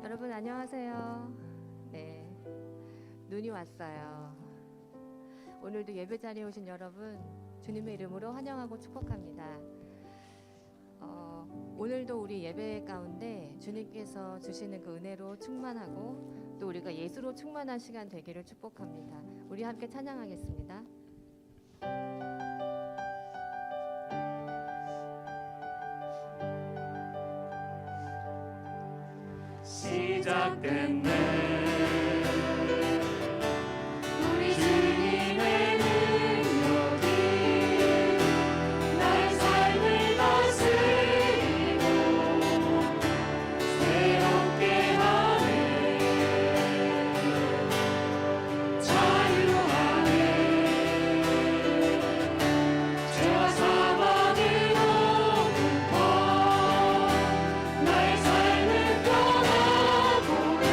여러분 안녕하세요. 네, 눈이 왔어요. 오늘도 예배 자리에 오신 여러분 주님의 이름으로 환영하고 축복합니다. 오늘도 우리 예배 가운데 주님께서 주시는 그 은혜로 충만하고 또 우리가 예수로 충만한 시간 되기를 축복합니다. 우리 함께 찬양하겠습니다. 시작됐네 우리 주님의 능력이 나의 삶을 다스리고 새롭게 하네 자유하네 죄와 사망으로부터 나의 삶을 떠나보라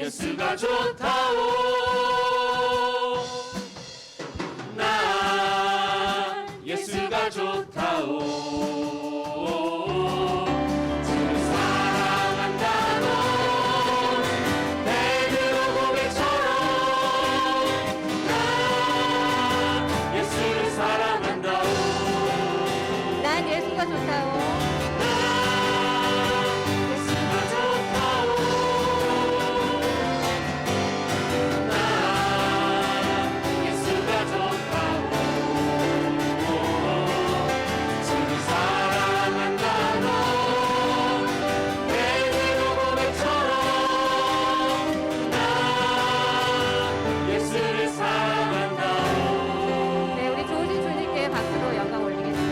예수가 좋다오. 난 예수가 좋다오. 주를 사랑한다 넌 베드로 고백처럼. 난 예수를 사랑한다오. 난 예수가 좋다오. 예수가 좋다오. 난 예수가 좋다오. 주를 사랑한다 넌 베드로 고백처럼. 난 예수를 사랑한다오. 네, 우리 좋으신 주님께 박수로 영광 올리겠습니다.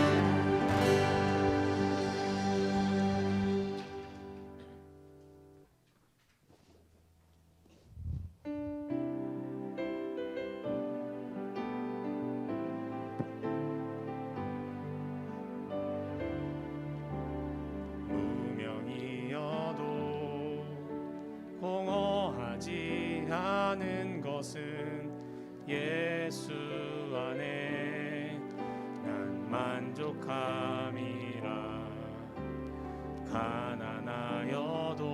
무명이어도 공허하지 않은 것은 예수 안에 난 만족함이라. 가난하여도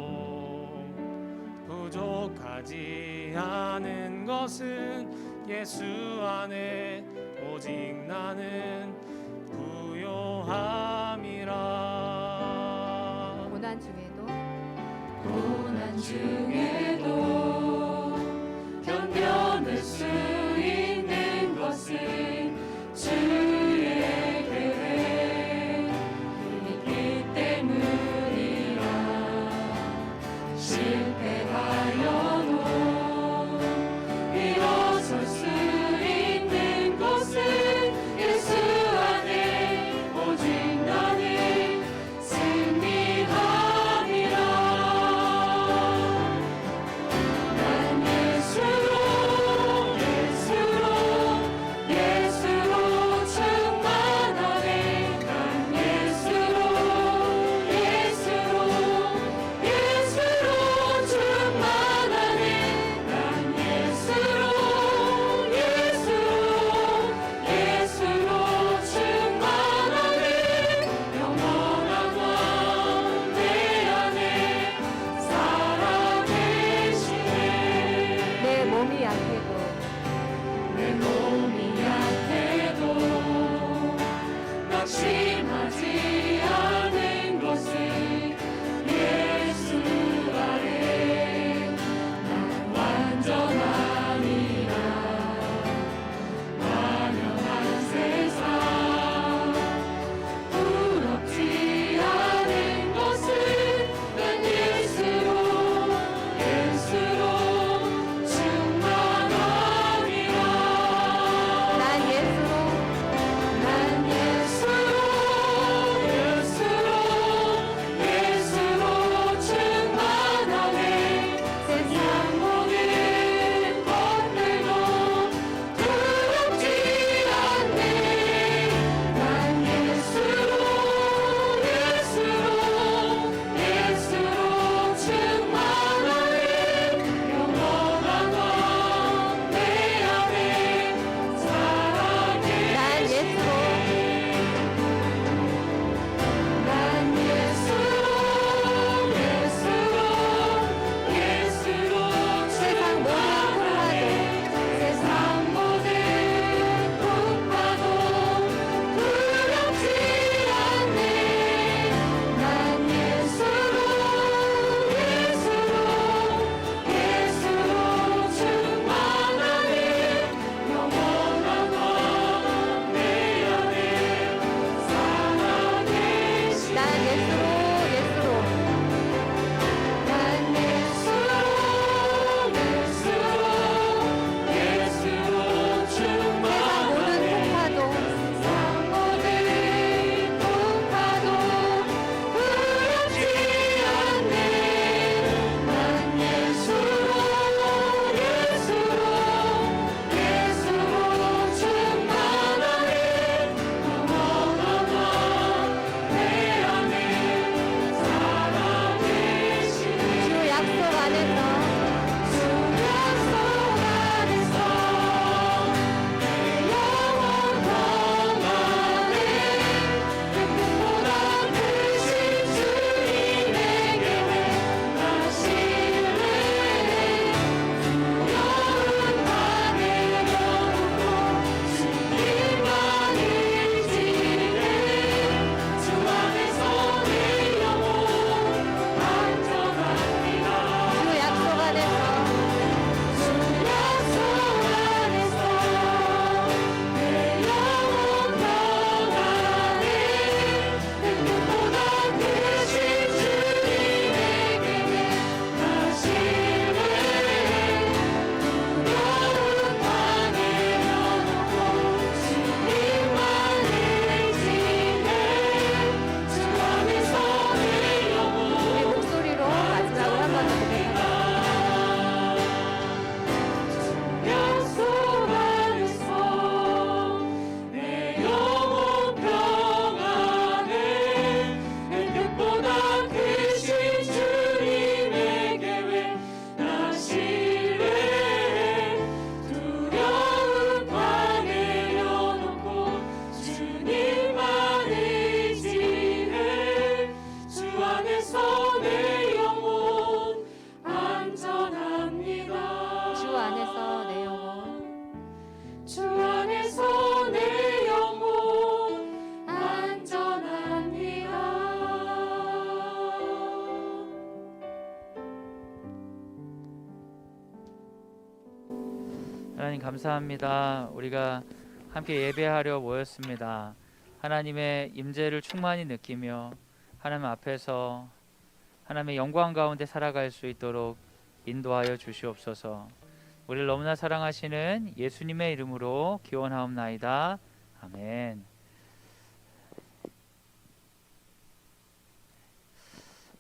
부족하지 않은 것은 예수 안에 오직 나는 부요함이라. 고난 중에도 고난 중에도 견뎌낼 수 있는 것은 주의 계획 있기 때문이라. 실패하여도 일어설 수 있는 것은 예수 안에 오직 나는 승리함이라. 난 예수로 하나님 감사합니다. 우리가 함께 예배하려 모였습니다. 하나님의 임재를 충만히 느끼며 하나님 앞에서 하나님의 영광 가운데 살아갈 수 있도록 인도하여 주시옵소서. 우리를 너무나 사랑하시는 예수님의 이름으로 기원하옵나이다. 아멘.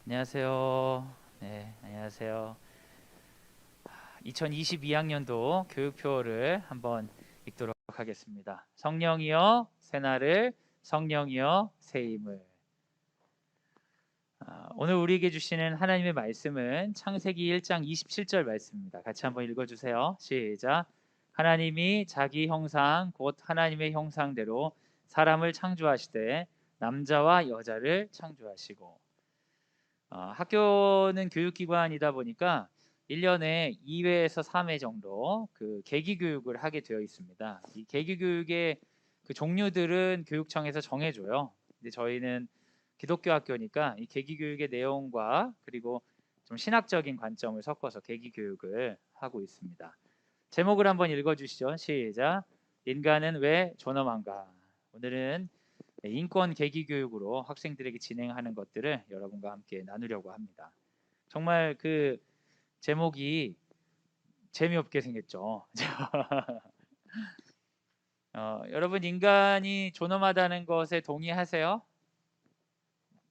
안녕하세요. 네, 안녕하세요. 2022학년도 교육표를 한번 읽도록 하겠습니다. 성령이여 새날을, 성령이여 새 힘을. 오늘 우리에게 주시는 하나님의 말씀은 창세기 1장 27절 말씀입니다. 같이 한번 읽어주세요. 시작. 하나님이 자기 형상 곧 하나님의 형상대로 사람을 창조하시되 남자와 여자를 창조하시고. 학교는 교육기관이다 보니까 1년에 2회에서 3회 정도 그 계기 교육을 하게 되어 있습니다. 이 계기 교육의 그 종류들은 교육청에서 정해줘요. 근데 저희는 기독교 학교니까 이 계기 교육의 내용과 그리고 좀 신학적인 관점을 섞어서 계기 교육을 하고 있습니다. 제목을 한번 읽어주시죠. 시작. 인간은 왜 존엄한가? 오늘은 인권 계기 교육으로 학생들에게 진행하는 것들을 여러분과 함께 나누려고 합니다. 정말 그 제목이 재미없게 생겼죠. 여러분 인간이 존엄하다는 것에 동의하세요?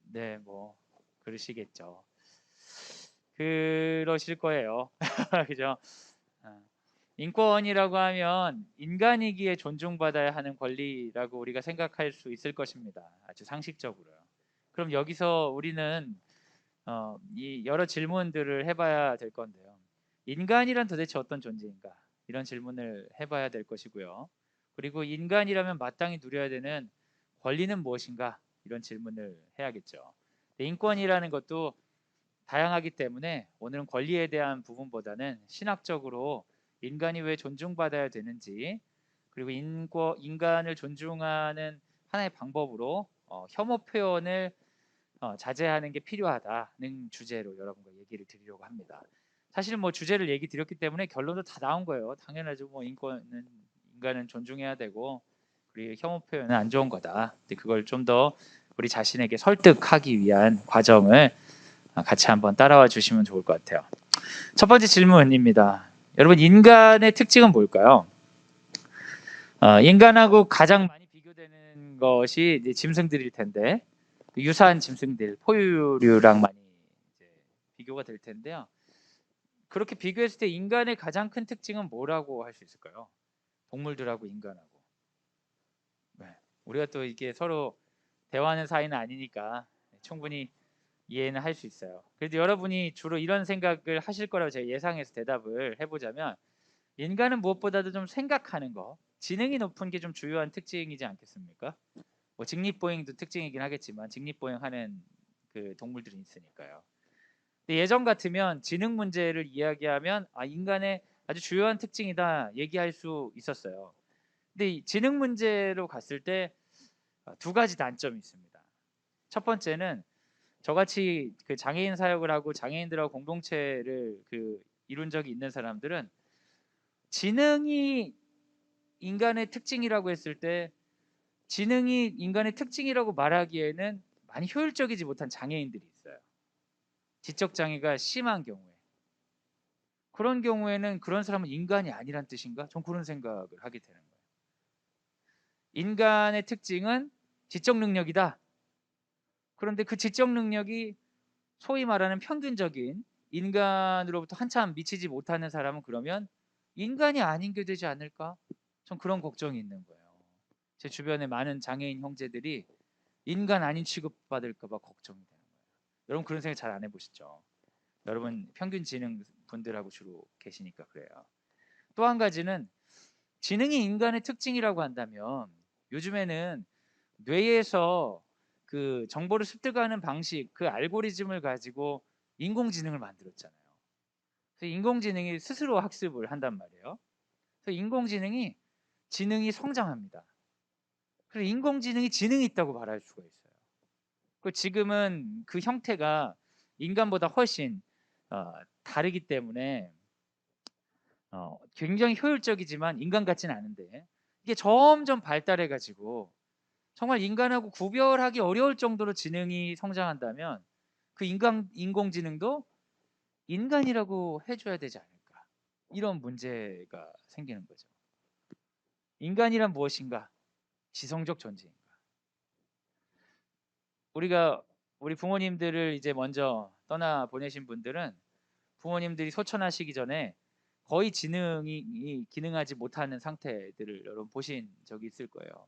네, 뭐 그러시겠죠. 그러실 거예요. 그죠? 인권이라고 하면 인간이기에 존중받아야 하는 권리라고 우리가 생각할 수 있을 것입니다. 아주 상식적으로요. 그럼 여기서 우리는 이 여러 질문들을 해봐야 될 건데요. 인간이란 도대체 어떤 존재인가? 이런 질문을 해봐야 될 것이고요. 그리고 인간이라면 마땅히 누려야 되는 권리는 무엇인가? 이런 질문을 해야겠죠. 인권이라는 것도 다양하기 때문에 오늘은 권리에 대한 부분보다는 신학적으로 인간이 왜 존중받아야 되는지, 그리고 인간을 존중하는 하나의 방법으로 혐오 표현을 자제하는 게 필요하다는 주제로 여러분과 얘기를 드리려고 합니다. 사실 뭐 주제를 얘기 드렸기 때문에 결론도 다 나온 거예요. 당연하죠. 뭐 인간은 존중해야 되고 그리고 혐오 표현은 안 좋은 거다. 근데 그걸 좀 더 우리 자신에게 설득하기 위한 과정을 같이 한번 따라와 주시면 좋을 것 같아요. 첫 번째 질문입니다. 여러분 인간의 특징은 뭘까요? 인간하고 가장 많이 비교되는 것이 이제 짐승들일 텐데 유사한 짐승들, 포유류랑 많이 이제 비교가 될 텐데요. 그렇게 비교했을 때 인간의 가장 큰 특징은 뭐라고 할 수 있을까요? 동물들하고 인간하고. 네. 우리가 또 이게 서로 대화하는 사이는 아니니까 충분히 이해는 할 수 있어요. 그래도 여러분이 주로 이런 생각을 하실 거라고 제가 예상해서 대답을 해보자면 인간은 무엇보다도 좀 생각하는 거, 지능이 높은 게 좀 주요한 특징이지 않겠습니까? 뭐 직립보행도 특징이긴 하겠지만 직립보행하는 그 동물들이 있으니까요. 근데 예전 같으면 지능 문제를 이야기하면 인간의 아주 주요한 특징이다 얘기할 수 있었어요. 근데 이 지능 문제로 갔을 때 두 가지 단점이 있습니다. 첫 번째는 저같이 그 장애인 사역을 하고 장애인들하고 공동체를 이룬 적이 있는 사람들은 지능이 인간의 특징이라고 했을 때 지능이 인간의 특징이라고 말하기에는 많이 효율적이지 못한 장애인들이 있어요. 지적 장애가 심한 경우에. 그런 경우에는 그런 사람은 인간이 아니란 뜻인가? 전 그런 생각을 하게 되는 거예요. 인간의 특징은 지적 능력이다. 그런데 그 지적 능력이 소위 말하는 평균적인 인간으로부터 한참 미치지 못하는 사람은 그러면 인간이 아닌 게 되지 않을까? 전 그런 걱정이 있는 거예요. 제 주변에 많은 장애인 형제들이 인간 아닌 취급받을까 봐 걱정이 되는 거예요. 여러분 그런 생각 잘 안 해보시죠? 여러분 평균 지능 분들하고 주로 계시니까 그래요. 또 한 가지는 지능이 인간의 특징이라고 한다면 요즘에는 뇌에서 그 정보를 습득하는 방식, 그 알고리즘을 가지고 인공지능을 만들었잖아요. 그래서 인공지능이 스스로 학습을 한단 말이에요. 그래서 인공지능이 지능이 성장합니다. 그래서 인공지능이 지능이 있다고 말할 수가 있어요. 그 지금은 그 형태가 인간보다 훨씬 다르기 때문에 굉장히 효율적이지만 인간 같지는 않은데 이게 점점 발달해 가지고 정말 인간하고 구별하기 어려울 정도로 지능이 성장한다면 그 인공지능도 인간이라고 해줘야 되지 않을까? 이런 문제가 생기는 거죠. 인간이란 무엇인가? 지성적 존재인가? 우리 부모님들을 이제 먼저 떠나 보내신 분들은 부모님들이 소천하시기 전에 거의 지능이 기능하지 못하는 상태들을 여러분 보신 적이 있을 거예요.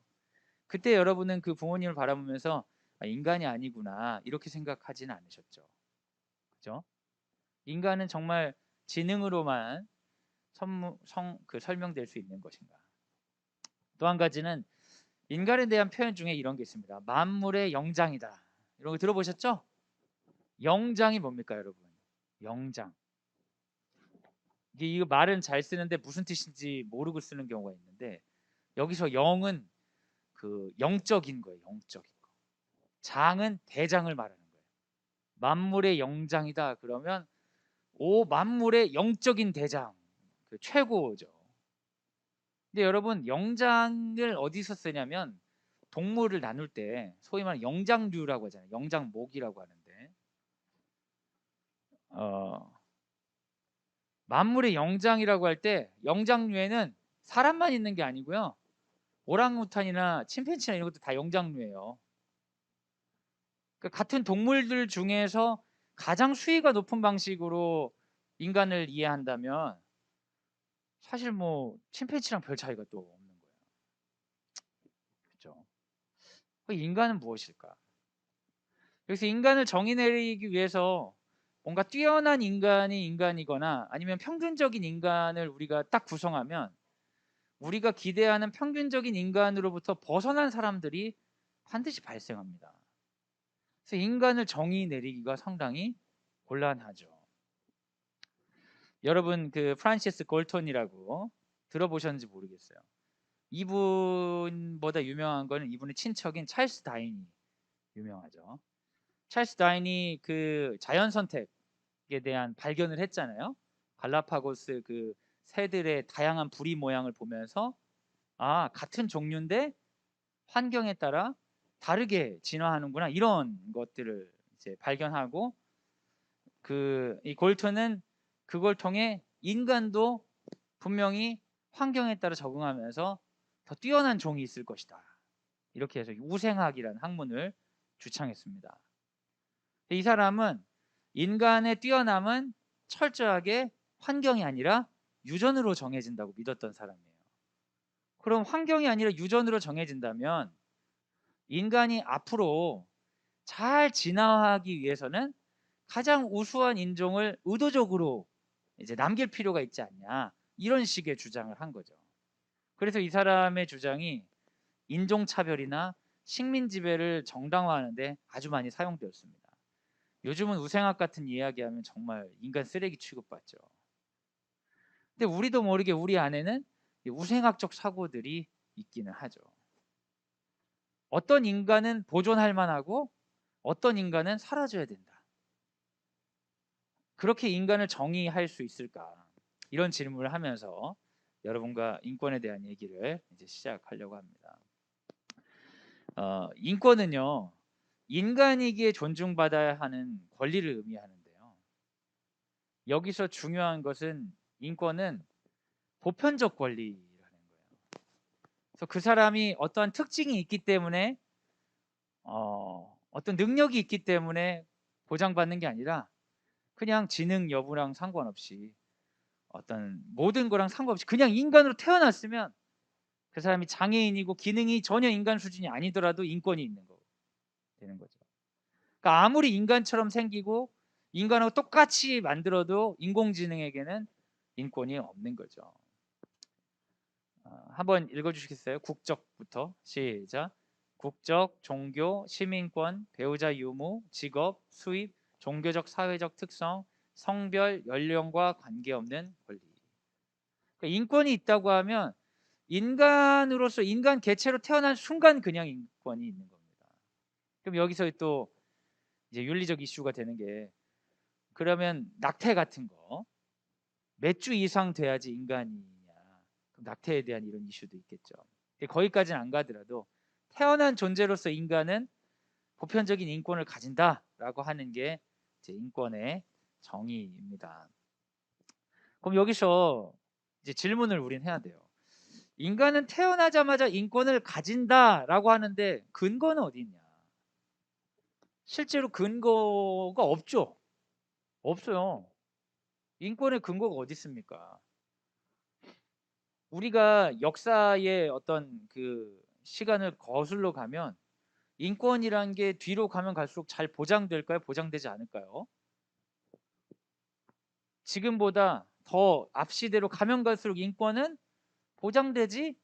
그때 여러분은 그 부모님을 바라보면서 인간이 아니구나 이렇게 생각하지는 않으셨죠. 그죠? 인간은 정말 지능으로만 설명될 수 있는 것인가? 또 한 가지는 인간에 대한 표현 중에 이런 게 있습니다. 만물의 영장이다. 이런 거 들어보셨죠? 영장이 뭡니까, 여러분? 영장. 이거 말은 잘 쓰는데 무슨 뜻인지 모르고 쓰는 경우가 있는데 여기서 영은 그 영적인 거예요. 영적인 거. 장은 대장을 말하는 거예요. 만물의 영장이다. 그러면 만물의 영적인 대장, 그 최고죠. 근데 여러분 영장을 어디서 쓰냐면 동물을 나눌 때 소위 말하는 영장류라고 하잖아요. 영장목이라고 하는데 만물의 영장이라고 할 때 영장류에는 사람만 있는 게 아니고요. 오랑우탄이나 침팬지나 이런 것도 다 영장류예요. 그러니까 같은 동물들 중에서 가장 수위가 높은 방식으로 인간을 이해한다면 사실 뭐 침팬지랑 별 차이가 또 없는 거예요. 그렇죠? 인간은 무엇일까? 그래서 인간을 정의 내리기 위해서 뭔가 뛰어난 인간이 인간이거나 아니면 평균적인 인간을 우리가 딱 구성하면 우리가 기대하는 평균적인 인간으로부터 벗어난 사람들이 반드시 발생합니다. 그래서 인간을 정의 내리기가 상당히 곤란하죠. 여러분 그 프란시스 골톤이라고 들어보셨는지 모르겠어요. 이분보다 유명한 거는 이분의 친척인 찰스 다인이 유명하죠. 찰스 다인이 그 자연 선택에 대한 발견을 했잖아요. 갈라파고스 그 새들의 다양한 부리 모양을 보면서 같은 종류인데 환경에 따라 다르게 진화하는구나 이런 것들을 이제 발견하고 이 골턴은 그걸 통해 인간도 분명히 환경에 따라 적응하면서 더 뛰어난 종이 있을 것이다. 이렇게 해서 우생학이라는 학문을 주창했습니다. 이 사람은 인간의 뛰어남은 철저하게 환경이 아니라 유전으로 정해진다고 믿었던 사람이에요. 그럼 환경이 아니라 유전으로 정해진다면 인간이 앞으로 잘 진화하기 위해서는 가장 우수한 인종을 의도적으로 이제 남길 필요가 있지 않냐 이런 식의 주장을 한 거죠. 그래서 이 사람의 주장이 인종차별이나 식민지배를 정당화하는데 아주 많이 사용되었습니다. 요즘은 우생학 같은 이야기하면 정말 인간 쓰레기 취급받죠. 근데 우리도 모르게 우리 안에는 우생학적 사고들이 있기는 하죠. 어떤 인간은 보존할 만하고 어떤 인간은 사라져야 된다. 그렇게 인간을 정의할 수 있을까? 이런 질문을 하면서 여러분과 인권에 대한 얘기를 이제 시작하려고 합니다. 인권은요, 인간이기에 존중받아야 하는 권리를 의미하는데요. 여기서 중요한 것은 인권은 보편적 권리라는 거예요. 그래서 그 사람이 어떠한 특징이 있기 때문에 어떤 능력이 있기 때문에 보장받는 게 아니라 그냥 지능 여부랑 상관없이 어떤 모든 거랑 상관없이 그냥 인간으로 태어났으면 그 사람이 장애인이고 기능이 전혀 인간 수준이 아니더라도 인권이 있는 거 되는 거죠. 그러니까 아무리 인간처럼 생기고 인간하고 똑같이 만들어도 인공지능에게는 인권이 없는 거죠. 한번 읽어주시겠어요? 국적부터 시작. 국적, 종교, 시민권, 배우자 유무, 직업, 수입, 종교적 사회적 특성, 성별, 연령과 관계없는 권리. 그러니까 인권이 있다고 하면 인간으로서 인간 개체로 태어난 순간 그냥 인권이 있는 겁니다. 그럼 여기서 또 이제 윤리적 이슈가 되는 게 그러면 낙태 같은 거 몇 주 이상 돼야지 인간이냐. 낙태에 대한 이런 이슈도 있겠죠. 근데 거기까지는 안 가더라도 태어난 존재로서 인간은 보편적인 인권을 가진다라고 하는 게 이제 인권의 정의입니다. 그럼 여기서 이제 질문을 우린 해야 돼요. 인간은 태어나자마자 인권을 가진다라고 하는데 근거는 어디 있냐? 실제로 근거가 없죠. 없어요. 인권의 근거가 어디 있습니까? 우리가 역사의 어떤 그 시간을 거슬러 가면 인권이란 게 뒤로 가면 갈수록 잘 보장될까요? 보장되지 않을까요? 지금보다 더 앞 시대로 가면 갈수록 인권은 보장되지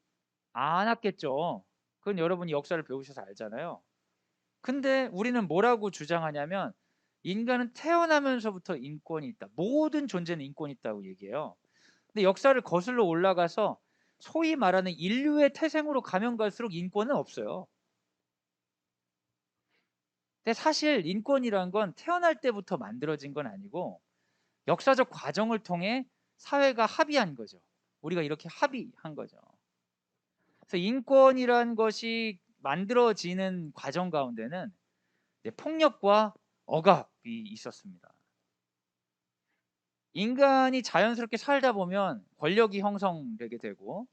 않았겠죠. 그건 여러분이 역사를 배우셔서 알잖아요. 근데 우리는 뭐라고 주장하냐면 인간은 태어나면서부터 인권이 있다. 모든 존재는 인권이 있다고 얘기해요. 근데 역사를 거슬러 올라가서 소위 말하는 인류의 태생으로 가면 갈수록 인권은 없어요. 근데 사실 인권이란 건 태어날 때부터 만들어진 건 아니고 역사적 과정을 통해 사회가 합의한 거죠. 우리가 이렇게 합의한 거죠. 그래서 인권이란 것이 만들어지는 과정 가운데는 폭력과 억압이 있었습니다. 인간이 자연스럽게 살다 보면 권력이 형성되게 되고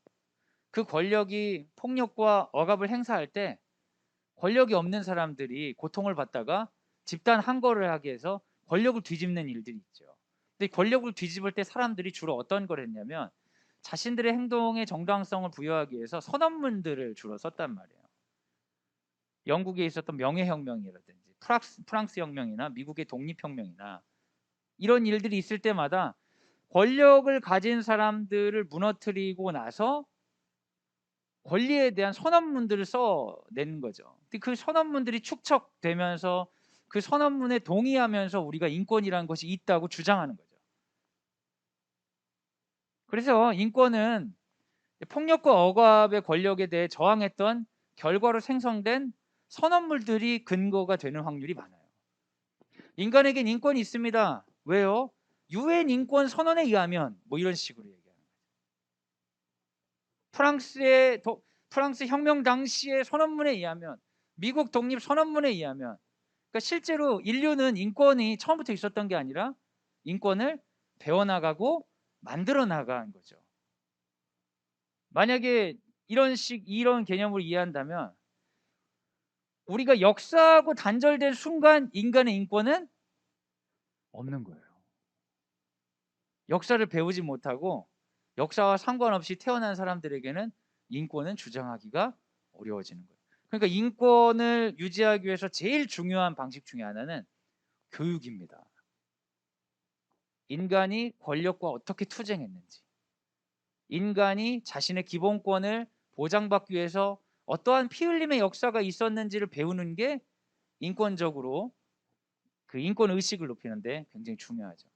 그 권력이 폭력과 억압을 행사할 때 권력이 없는 사람들이 고통을 받다가 집단 항거를 하게 해서 권력을 뒤집는 일들이 있죠. 근데 권력을 뒤집을 때 사람들이 주로 어떤 걸 했냐면 자신들의 행동의 정당성을 부여하기 위해서 선언문들을 주로 썼단 말이에요. 영국에 있었던 명예혁명이라든지 프랑스 혁명이나 미국의 독립혁명이나 이런 일들이 있을 때마다 권력을 가진 사람들을 무너뜨리고 나서 권리에 대한 선언문들을 써내는 거죠. 근데 그 선언문들이 축적되면서 그 선언문에 동의하면서 우리가 인권이라는 것이 있다고 주장하는 거죠. 그래서 인권은 폭력과 억압의 권력에 대해 저항했던 결과로 생성된 선언물들이 근거가 되는 확률이 많아요. 인간에겐 인권이 있습니다. 왜요? 유엔 인권 선언에 의하면 뭐 이런 식으로 얘기하는 거죠. 프랑스 혁명 당시의 선언문에 의하면, 미국 독립 선언문에 의하면, 그러니까 실제로 인류는 인권이 처음부터 있었던 게 아니라 인권을 배워나가고 만들어 나간 거죠. 만약에 이런 개념을 이해한다면 우리가 역사하고 단절된 순간 인간의 인권은 없는 거예요. 역사를 배우지 못하고 역사와 상관없이 태어난 사람들에게는 인권은 주장하기가 어려워지는 거예요. 그러니까 인권을 유지하기 위해서 제일 중요한 방식 중에 하나는 교육입니다. 인간이 권력과 어떻게 투쟁했는지, 인간이 자신의 기본권을 보장받기 위해서 어떠한 피 흘림의 역사가 있었는지를 배우는 게 인권적으로 그 인권 의식을 높이는데 굉장히 중요하죠.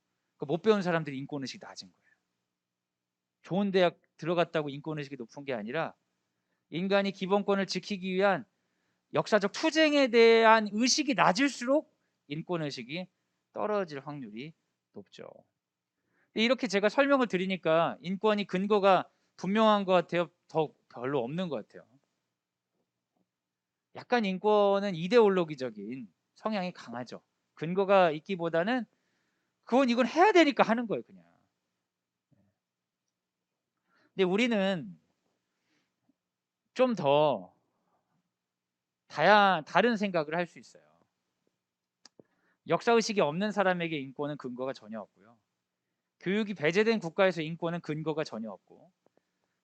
못 배운 사람들이 인권 의식이 낮은 거예요. 좋은 대학 들어갔다고 인권 의식이 높은 게 아니라 인간이 기본권을 지키기 위한 역사적 투쟁에 대한 의식이 낮을수록 인권 의식이 떨어질 확률이 높죠. 이렇게 제가 설명을 드리니까 인권이 근거가 분명한 것 같아요? 더 별로 없는 것 같아요? 약간 인권은 이데올로기적인 성향이 강하죠. 근거가 있기보다는 이건 해야 되니까 하는 거예요, 그냥. 근데 우리는 좀 더 다른 생각을 할 수 있어요. 역사의식이 없는 사람에게 인권은 근거가 전혀 없고요. 교육이 배제된 국가에서 인권은 근거가 전혀 없고,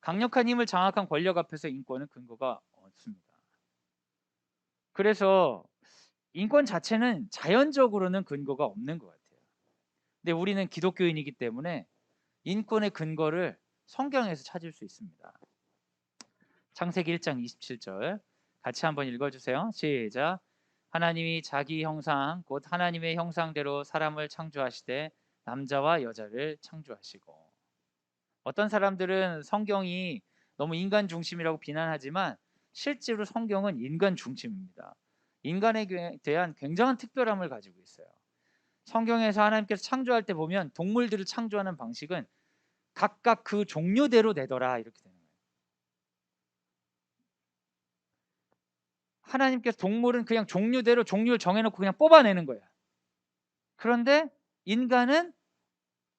강력한 힘을 장악한 권력 앞에서 인권은 근거가 없습니다. 그래서 인권 자체는 자연적으로는 근거가 없는 것 같아요. 근데 우리는 기독교인이기 때문에 인권의 근거를 성경에서 찾을 수 있습니다. 창세기 1장 27절 같이 한번 읽어주세요. 시작. 하나님이 자기 형상 곧 하나님의 형상대로 사람을 창조하시되 남자와 여자를 창조하시고. 어떤 사람들은 성경이 너무 인간 중심이라고 비난하지만 실제로 성경은 인간 중심입니다. 인간에 대한 굉장한 특별함을 가지고 있어요. 성경에서 하나님께서 창조할 때 보면 동물들을 창조하는 방식은 각각 그 종류대로 내더라 이렇게 되는 거예요. 하나님께서 동물은 그냥 종류대로 종류를 정해놓고 그냥 뽑아내는 거야. 그런데 인간은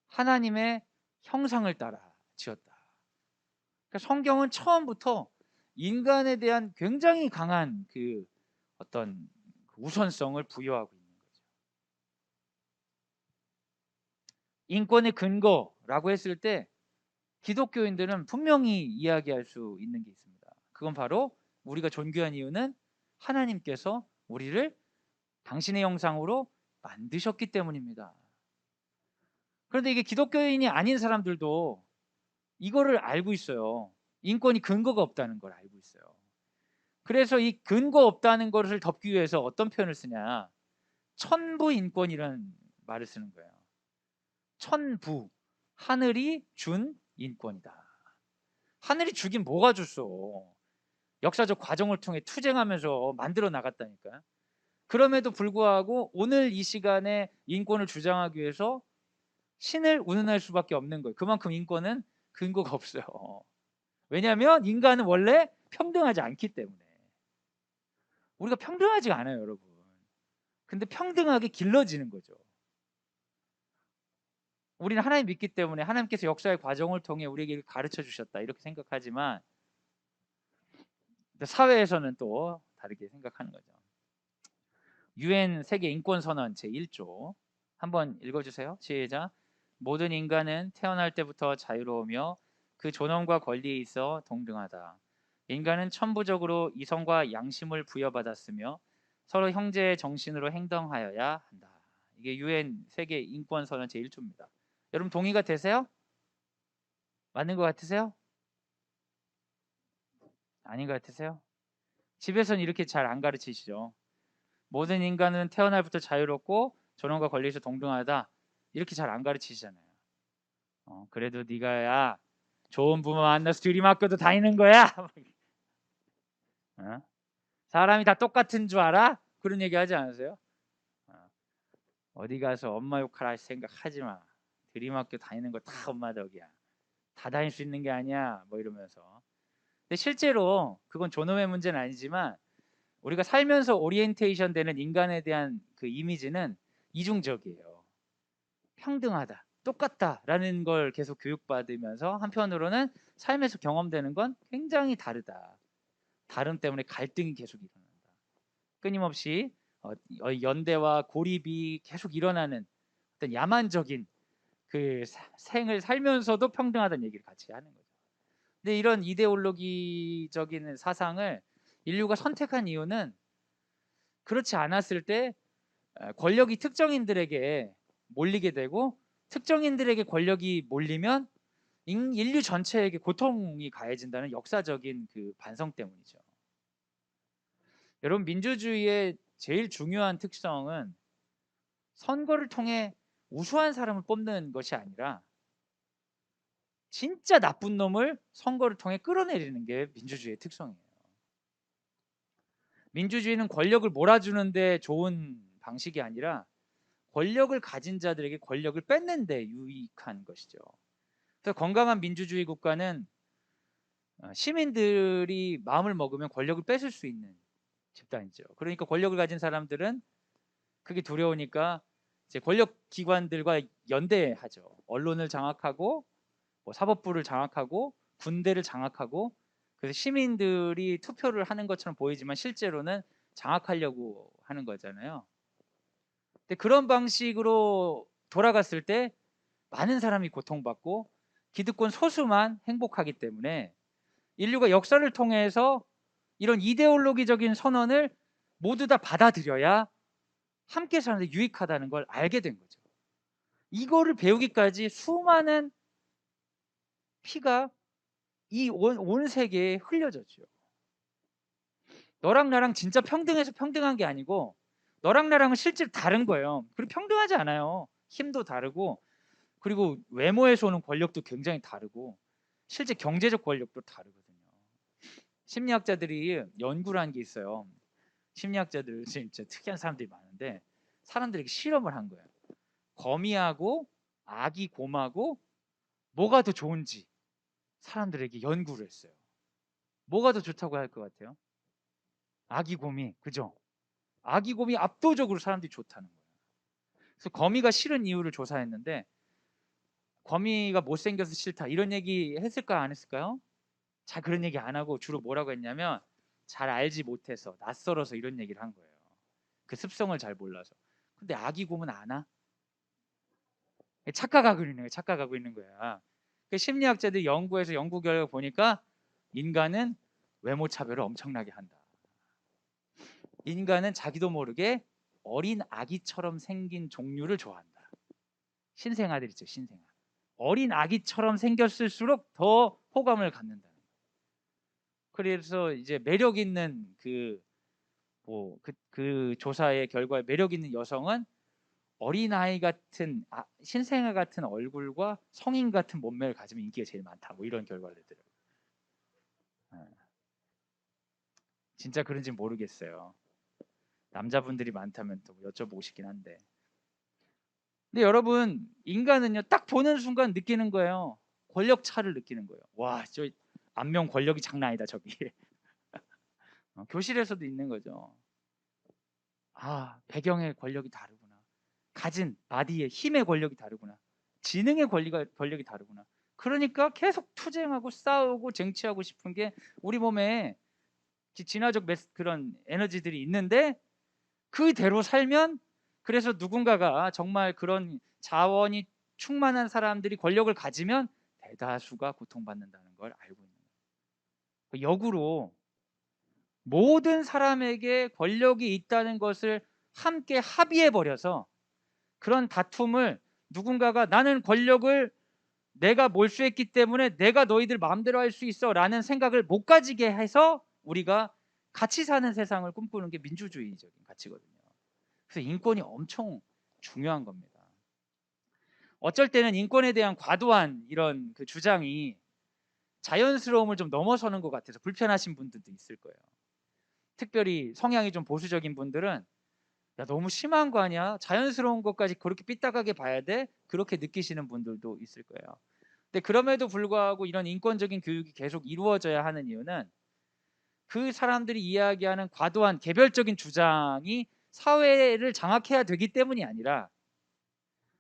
하나님의 형상을 따라 지었다. 그러니까 성경은 처음부터 인간에 대한 굉장히 강한 그 어떤 우선성을 부여하고 있는 거죠. 인권의 근거라고 했을 때 기독교인들은 분명히 이야기할 수 있는 게 있습니다. 그건 바로 우리가 존귀한 이유는 하나님께서 우리를 당신의 형상으로 만드셨기 때문입니다. 그런데 이게 기독교인이 아닌 사람들도 이거를 알고 있어요. 인권이 근거가 없다는 걸 알고 있어요. 그래서 이 근거 없다는 것을 덮기 위해서 어떤 표현을 쓰냐, 천부 인권이라는 말을 쓰는 거예요. 천부, 하늘이 준 인권이다. 하늘이 주긴 뭐가 줬어. 역사적 과정을 통해 투쟁하면서 만들어 나갔다니까. 그럼에도 불구하고 오늘 이 시간에 인권을 주장하기 위해서 신을 운운할 수밖에 없는 거예요. 그만큼 인권은 근거가 없어요. 왜냐하면 인간은 원래 평등하지 않기 때문에. 우리가 평등하지가 않아요, 여러분. 근데 평등하게 길러지는 거죠. 우리는 하나님 믿기 때문에 하나님께서 역사의 과정을 통해 우리에게 가르쳐 주셨다 이렇게 생각하지만 사회에서는 또 다르게 생각하는 거죠. 유엔 세계 인권 선언 제1조 한번 읽어주세요. 시작. 모든 인간은 태어날 때부터 자유로우며 그 존엄과 권리에 있어 동등하다. 인간은 천부적으로 이성과 양심을 부여받았으며 서로 형제의 정신으로 행동하여야 한다. 이게 유엔 세계 인권 선언 제1조입니다. 여러분 동의가 되세요? 맞는 것 같으세요? 아닌 것 같으세요? 집에서는 이렇게 잘 안 가르치시죠. 모든 인간은 태어날부터 자유롭고 존엄과 권리에서 동등하다 이렇게 잘 안 가르치시잖아요. 그래도 네가 야 좋은 부모 만나서 들이맞겨도 다니는 거야. 사람이 다 똑같은 줄 알아? 그런 얘기 하지 않으세요? 어디 가서 엄마 욕할 생각하지 마. 들이맞겨 다니는 거 다 엄마 덕이야. 다 다닐 수 있는 게 아니야. 뭐 이러면서. 근데 실제로 그건 존엄의 문제는 아니지만 우리가 살면서 오리엔테이션 되는 인간에 대한 그 이미지는 이중적이에요. 평등하다, 똑같다라는 걸 계속 교육받으면서 한편으로는 삶에서 경험되는 건 굉장히 다르다. 다름 때문에 갈등이 계속 일어난다. 끊임없이 연대와 고립이 계속 일어나는 어떤 야만적인 그 생을 살면서도 평등하다는 얘기를 같이 하는 거죠. 근데 이런 이데올로기적인 사상을 인류가 선택한 이유는 그렇지 않았을 때 권력이 특정인들에게 몰리게 되고 특정인들에게 권력이 몰리면 인류 전체에게 고통이 가해진다는 역사적인 그 반성 때문이죠. 여러분 민주주의의 제일 중요한 특성은 선거를 통해 우수한 사람을 뽑는 것이 아니라 진짜 나쁜 놈을 선거를 통해 끌어내리는 게 민주주의의 특성이에요. 민주주의는 권력을 몰아주는데 좋은 방식이 아니라 권력을 가진 자들에게 권력을 뺏는 데 유익한 것이죠. 그래서 건강한 민주주의 국가는 시민들이 마음을 먹으면 권력을 뺏을 수 있는 집단이죠. 그러니까 권력을 가진 사람들은 그게 두려우니까 이제 권력 기관들과 연대하죠. 언론을 장악하고 뭐 사법부를 장악하고 군대를 장악하고 그래서 시민들이 투표를 하는 것처럼 보이지만 실제로는 장악하려고 하는 거잖아요. 근데 그런 방식으로 돌아갔을 때 많은 사람이 고통받고 기득권 소수만 행복하기 때문에 인류가 역사를 통해서 이런 이데올로기적인 선언을 모두 다 받아들여야 함께 사는데 유익하다는 걸 알게 된 거죠. 이거를 배우기까지 수많은 피가 이 온 세계에 흘려졌죠. 너랑 나랑 진짜 평등해서 평등한 게 아니고 너랑 나랑은 실제로 다른 거예요. 그리고 평등하지 않아요. 힘도 다르고 그리고 외모에서 오는 권력도 굉장히 다르고 실제 경제적 권력도 다르거든요. 심리학자들이 연구를 한 게 있어요. 심리학자들 진짜 특이한 사람들이 많은데 사람들에게 실험을 한 거예요. 거미하고 아기 곰하고 뭐가 더 좋은지 사람들에게 연구를 했어요. 뭐가 더 좋다고 할 것 같아요? 아기곰이, 그죠? 아기곰이 압도적으로 사람들이 좋다는 거예요. 그래서 거미가 싫은 이유를 조사했는데 거미가 못생겨서 싫다 이런 얘기 했을까요? 안 했을까요? 잘 그런 얘기 안 하고 주로 뭐라고 했냐면 잘 알지 못해서 낯설어서 이런 얘기를 한 거예요. 그 습성을 잘 몰라서. 근데 아기곰은 아나? 착각하고 있는 거예요. 착각하고 있는 거야. 그 심리학자들이 연구해서 연구 결과 보니까 인간은 외모 차별을 엄청나게 한다. 인간은 자기도 모르게 어린 아기처럼 생긴 종류를 좋아한다. 신생아들 있죠, 신생아. 어린 아기처럼 생겼을수록 더 호감을 갖는다. 그래서 이제 매력 있는 그 조사의 결과에 매력 있는 여성은 어린아이 같은 신생아 같은 얼굴과 성인 같은 몸매를 가지면 인기가 제일 많다. 뭐 이런 결과를 내더라고요. 진짜 그런지 모르겠어요. 남자분들이 많다면 또 여쭤보고 싶긴 한데. 근데 여러분, 인간은요 딱 보는 순간 느끼는 거예요. 권력 차를 느끼는 거예요. 와, 저 안면 권력이 장난 아니다 저기. 교실에서도 있는 거죠. 아, 배경의 권력이 다르구나. 가진 바디의 힘의 권력이 다르구나. 지능의 권력이 다르구나. 그러니까 계속 투쟁하고 싸우고 쟁취하고 싶은 게 우리 몸에 진화적 그런 에너지들이 있는데 그대로 살면 그래서 누군가가 정말 그런 자원이 충만한 사람들이 권력을 가지면 대다수가 고통받는다는 걸 알고 있는 거예요. 역으로 모든 사람에게 권력이 있다는 것을 함께 합의해 버려서 그런 다툼을 누군가가 나는 권력을 내가 몰수했기 때문에 내가 너희들 마음대로 할 수 있어 라는 생각을 못 가지게 해서 우리가 같이 사는 세상을 꿈꾸는 게 민주주의적인 가치거든요. 그래서 인권이 엄청 중요한 겁니다. 어쩔 때는 인권에 대한 과도한 이런 그 주장이 자연스러움을 좀 넘어서는 것 같아서 불편하신 분들도 있을 거예요. 특별히 성향이 좀 보수적인 분들은 야, 너무 심한 거 아니야? 자연스러운 것까지 그렇게 삐딱하게 봐야 돼? 그렇게 느끼시는 분들도 있을 거예요. 근데 그럼에도 불구하고 이런 인권적인 교육이 계속 이루어져야 하는 이유는 그 사람들이 이야기하는 과도한 개별적인 주장이 사회를 장악해야 되기 때문이 아니라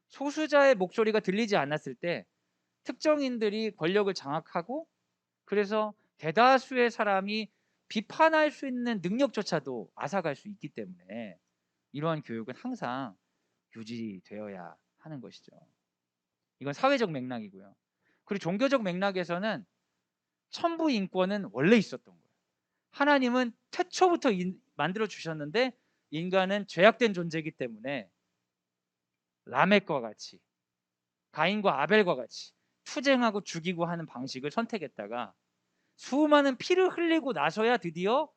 소수자의 목소리가 들리지 않았을 때 특정인들이 권력을 장악하고 그래서 대다수의 사람이 비판할 수 있는 능력조차도 앗아갈 수 있기 때문에 이러한 교육은 항상 유지되어야 하는 것이죠. 이건 사회적 맥락이고요. 그리고 종교적 맥락에서는 천부 인권은 원래 있었던 거예요. 하나님은 태초부터 만들어 주셨는데 인간은 죄악된 존재이기 때문에 라멕과 같이 가인과 아벨과 같이 투쟁하고 죽이고 하는 방식을 선택했다가 수많은 피를 흘리고 나서야 드디어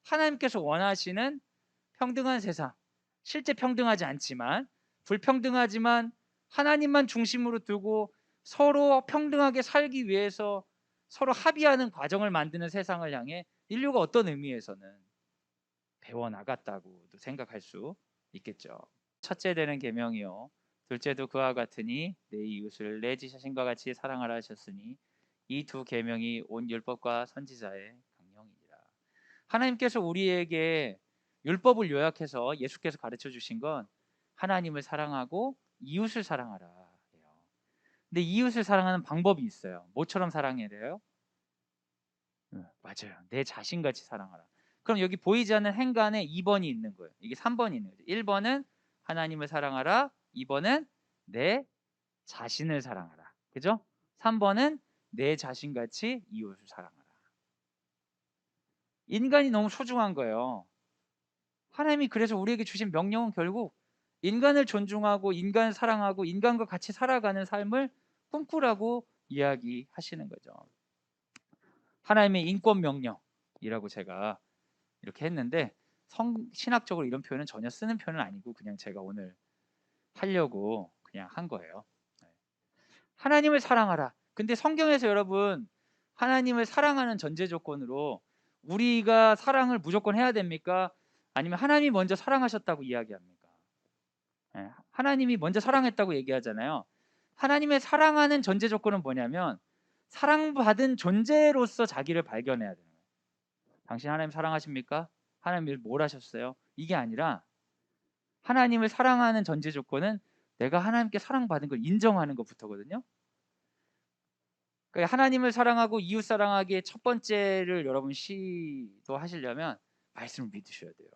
하나님께서 원하시는 평등한 세상, 실제 평등하지 않지만 불평등하지만 하나님만 중심으로 두고 서로 평등하게 살기 위해서 서로 합의하는 과정을 만드는 세상을 향해 인류가 어떤 의미에서는 배워나갔다고도 생각할 수 있겠죠. 첫째 되는 계명이요 둘째도 그와 같으니 내 이웃을 내 자신과 같이 사랑하라 하셨으니 이 두 계명이 온 율법과 선지자의 강령이니라. 하나님께서 우리에게 율법을 요약해서 예수께서 가르쳐 주신 건 하나님을 사랑하고 이웃을 사랑하라. 근데 이웃을 사랑하는 방법이 있어요. 뭐처럼 사랑해야 돼요? 맞아요. 내 자신같이 사랑하라. 그럼 여기 보이지 않는 행간에 2번이 있는 거예요. 이게 3번이 있는 거죠. 1번은 하나님을 사랑하라. 2번은 내 자신을 사랑하라. 그죠? 3번은 내 자신같이 이웃을 사랑하라. 인간이 너무 소중한 거예요. 하나님이 그래서 우리에게 주신 명령은 결국 인간을 존중하고 인간을 사랑하고 인간과 같이 살아가는 삶을 꿈꾸라고 이야기하시는 거죠. 하나님의 인권 명령이라고 제가 이렇게 했는데 신학적으로 이런 표현은 전혀 쓰는 표현은 아니고 그냥 제가 오늘 하려고 그냥 한 거예요. 하나님을 사랑하라. 근데 성경에서 여러분 하나님을 사랑하는 전제 조건으로 우리가 사랑을 무조건 해야 됩니까? 아니면 하나님이 먼저 사랑하셨다고 이야기합니까? 하나님이 먼저 사랑했다고 얘기하잖아요. 하나님의 사랑하는 전제 조건은 뭐냐면 사랑받은 존재로서 자기를 발견해야 되는 거예요. 당신 하나님 사랑하십니까? 하나님이 뭘 하셨어요? 이게 아니라 하나님을 사랑하는 전제 조건은 내가 하나님께 사랑받은 걸 인정하는 것부터거든요. 그러니까 하나님을 사랑하고 이웃 사랑하기의 첫 번째를 여러분 시도하시려면 말씀을 믿으셔야 돼요.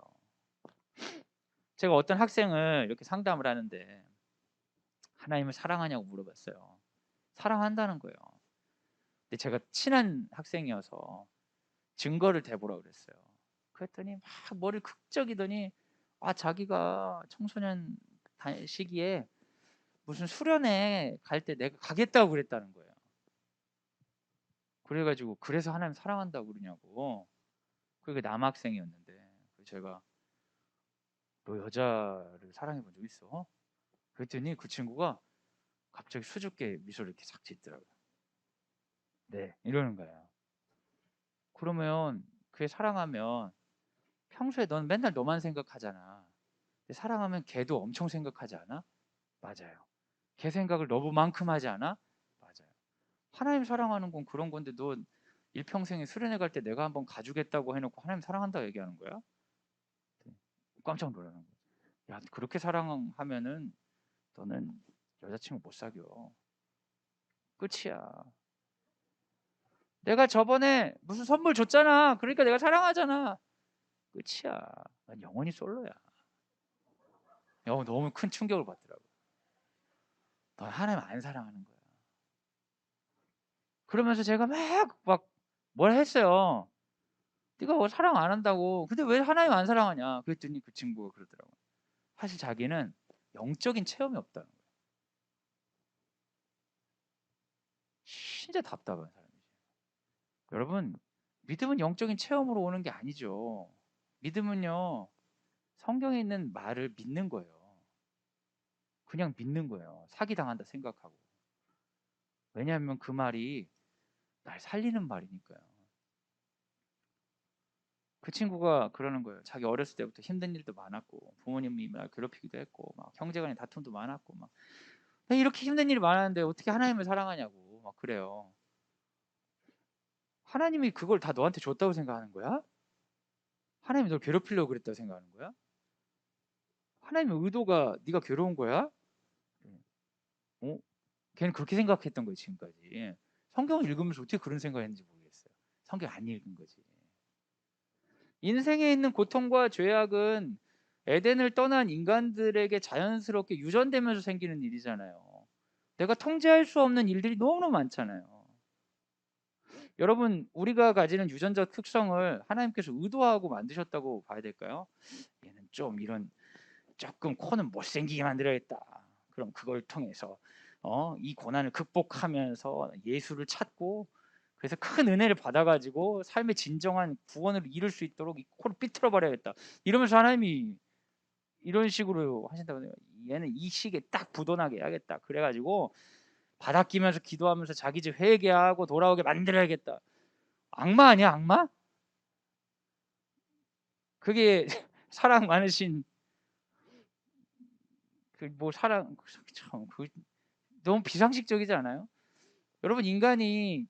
제가 어떤 학생을 이렇게 상담을 하는데 하나님을 사랑하냐고 물어봤어요. 사랑한다는 거예요. 근데 제가 친한 학생이어서 증거를 대보라 그랬어요. 그랬더니 막 머리를 극적이더니 자기가 청소년 시기에 무슨 수련회 갈 때 내가 가겠다고 그랬다는 거예요. 그래가지고 그래서 하나님 사랑한다고 그러냐고. 그게 남학생이었는데 제가 너 여자를 사랑해 본 적 있어? 그랬더니 그 친구가 갑자기 수줍게 미소를 이렇게 싹 짓더라고요. 네, 이러는 거예요. 그러면 그게 사랑하면 평소에 넌 맨날 너만 생각하잖아. 근데 사랑하면 걔도 엄청 생각하지 않아? 맞아요. 걔 생각을 너무만큼 하지 않아? 맞아요. 하나님 사랑하는 건 그런 건데 너 일평생에 수련회 갈 때 내가 한번 가주겠다고 해놓고 하나님 사랑한다고 얘기하는 거야? 깜짝 놀라는 거야. 야, 그렇게 사랑하면은 너는 여자친구 못 사겨. 끝이야. 내가 저번에 무슨 선물 줬잖아. 그러니까 내가 사랑하잖아. 끝이야. 난 영원히 솔로야. 너무 큰 충격을 받더라고. 넌 하나님 안 사랑하는 거야. 그러면서 제가 막 뭘 했어요. 네가 뭐 사랑 안 한다고. 근데 왜 하나님 안 사랑하냐? 그랬더니 그 친구가 그러더라고요. 사실 자기는 영적인 체험이 없다는 거예요. 진짜 답답한 사람이죠. 여러분, 믿음은 영적인 체험으로 오는 게 아니죠. 믿음은요, 성경에 있는 말을 믿는 거예요. 그냥 믿는 거예요. 사기당한다 생각하고. 왜냐하면 그 말이 날 살리는 말이니까요. 그 친구가 그러는 거예요. 자기 어렸을 때부터 힘든 일도 많았고 부모님이 막 괴롭히기도 했고 막 형제간의 다툼도 많았고 막 이렇게 힘든 일이 많았는데 어떻게 하나님을 사랑하냐고 막 그래요. 하나님이 그걸 다 너한테 줬다고 생각하는 거야? 하나님이 널 괴롭히려고 그랬다고 생각하는 거야? 하나님의 의도가 네가 괴로운 거야? 어? 걔는 그렇게 생각했던 거예요 지금까지. 성경을 읽으면서 어떻게 그런 생각했는지 모르겠어요. 성경 안 읽은 거지. 인생에 있는 고통과 죄악은 에덴을 떠난 인간들에게 자연스럽게 유전되면서 생기는 일이잖아요. 내가 통제할 수 없는 일들이 너무너무 많잖아요. 여러분, 우리가 가지는 유전적 특성을 하나님께서 의도하고 만드셨다고 봐야 될까요? 얘는 좀 이런 조금 코는 못생기게 만들어야겠다. 그럼 그걸 통해서 이 고난을 극복하면서 예수를 찾고 그래서 큰 은혜를 받아가지고 삶의 진정한 구원을 이룰 수 있도록 이 코를 삐뚤어 버려야겠다. 이러면서 하나님이 이런 식으로 하신다고 해요. 얘는 이 시기에 딱 부도나게 해야겠다. 그래가지고 바닥 끼면서 기도하면서 자기 집 회개하고 돌아오게 만들어야겠다. 악마 아니야, 악마? 그게 사랑 많으신 사랑 참 너무 비상식적이지 않아요? 여러분 인간이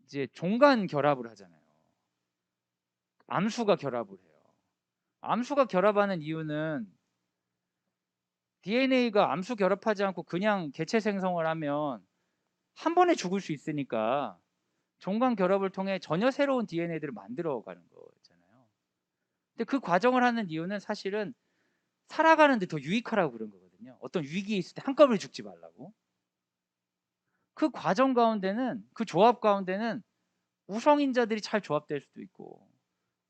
이제 종간 결합을 하잖아요. 암수가 결합을 해요. 암수가 결합하는 이유는 DNA가 암수 결합하지 않고 그냥 개체 생성을 하면 한 번에 죽을 수 있으니까 종간 결합을 통해 전혀 새로운 DNA들을 만들어가는 거잖아요. 근데 그 과정을 하는 이유는 사실은 살아가는데 더 유익하라고 그런 거거든요. 어떤 위기에 있을 때 한꺼번에 죽지 말라고. 그 과정 가운데는 그 조합 가운데는 우성인자들이 잘 조합될 수도 있고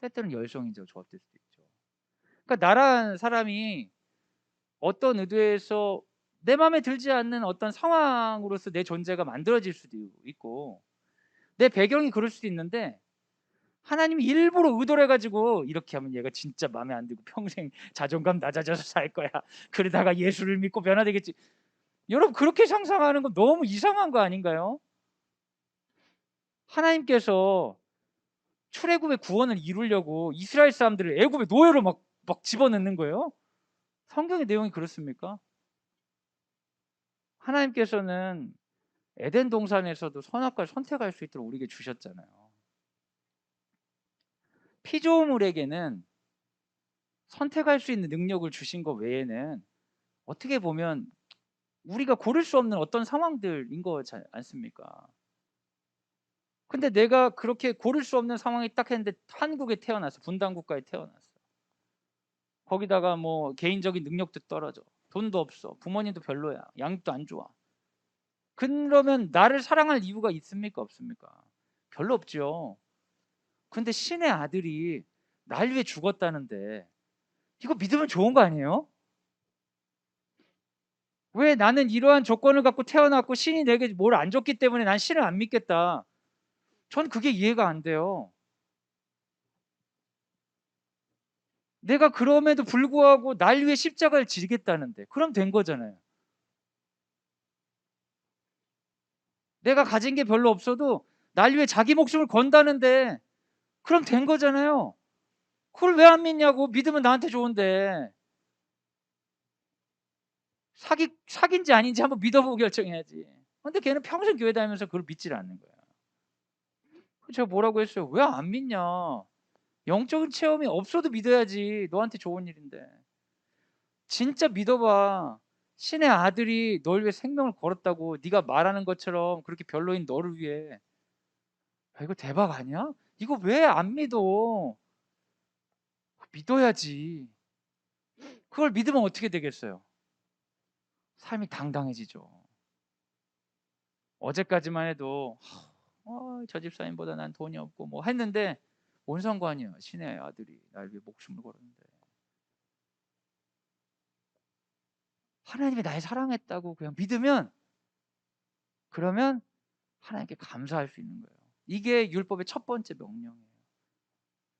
때때로는 열성인자가 조합될 수도 있죠. 그러니까 나란 사람이 어떤 의도에서 내 마음에 들지 않는 어떤 상황으로서 내 존재가 만들어질 수도 있고 내 배경이 그럴 수도 있는데 하나님이 일부러 의도를 해가지고 이렇게 하면 얘가 진짜 마음에 안 들고 평생 자존감 낮아져서 살 거야. 그러다가 예수를 믿고 변화되겠지. 여러분 그렇게 상상하는 건 너무 이상한 거 아닌가요? 하나님께서 출애굽의 구원을 이루려고 이스라엘 사람들을 애굽의 노예로 막, 막, 집어넣는 거예요? 성경의 내용이 그렇습니까? 하나님께서는 에덴 동산에서도 선악과를 선택할 수 있도록 우리에게 주셨잖아요. 피조물에게는 선택할 수 있는 능력을 주신 것 외에는 어떻게 보면 우리가 고를 수 없는 어떤 상황들인 거지 않습니까? 근데 내가 그렇게 고를 수 없는 상황이 딱 했는데 한국에 태어났어. 분단 국가에 태어났어. 거기다가 뭐 개인적인 능력도 떨어져. 돈도 없어. 부모님도 별로야. 양육도 안 좋아. 그러면 나를 사랑할 이유가 있습니까? 없습니까? 별로 없죠. 근데 신의 아들이 날 위해 죽었다는데 이거 믿으면 좋은 거 아니에요? 왜 나는 이러한 조건을 갖고 태어났고 신이 내게 뭘 안 줬기 때문에 난 신을 안 믿겠다. 전 그게 이해가 안 돼요. 내가 그럼에도 불구하고 날 위해 십자가를 지겠다는데 그럼 된 거잖아요. 내가 가진 게 별로 없어도 날 위해 자기 목숨을 건다는데 그럼 된 거잖아요. 그걸 왜 안 믿냐고. 믿으면 나한테 좋은데. 사귄지 아닌지 한번 믿어보고 결정해야지. 근데 걔는 평생 교회 다니면서 그걸 믿질 않는 거야. 제가 뭐라고 했어요? 왜 안 믿냐? 영적인 체험이 없어도 믿어야지. 너한테 좋은 일인데. 진짜 믿어봐. 신의 아들이 널 위해 생명을 걸었다고 네가 말하는 것처럼 그렇게 별로인 너를 위해. 아, 이거 대박 아니야? 이거 왜 안 믿어? 믿어야지. 그걸 믿으면 어떻게 되겠어요? 삶이 당당해지죠. 어제까지만 해도 저 집사님보다 난 돈이 없고 뭐 했는데 뭔 상관이야. 신의 아들이 날 위해 목숨을 걸었는데. 하나님이 날 사랑했다고 그냥 믿으면 그러면 하나님께 감사할 수 있는 거예요. 이게 율법의 첫 번째 명령이에요.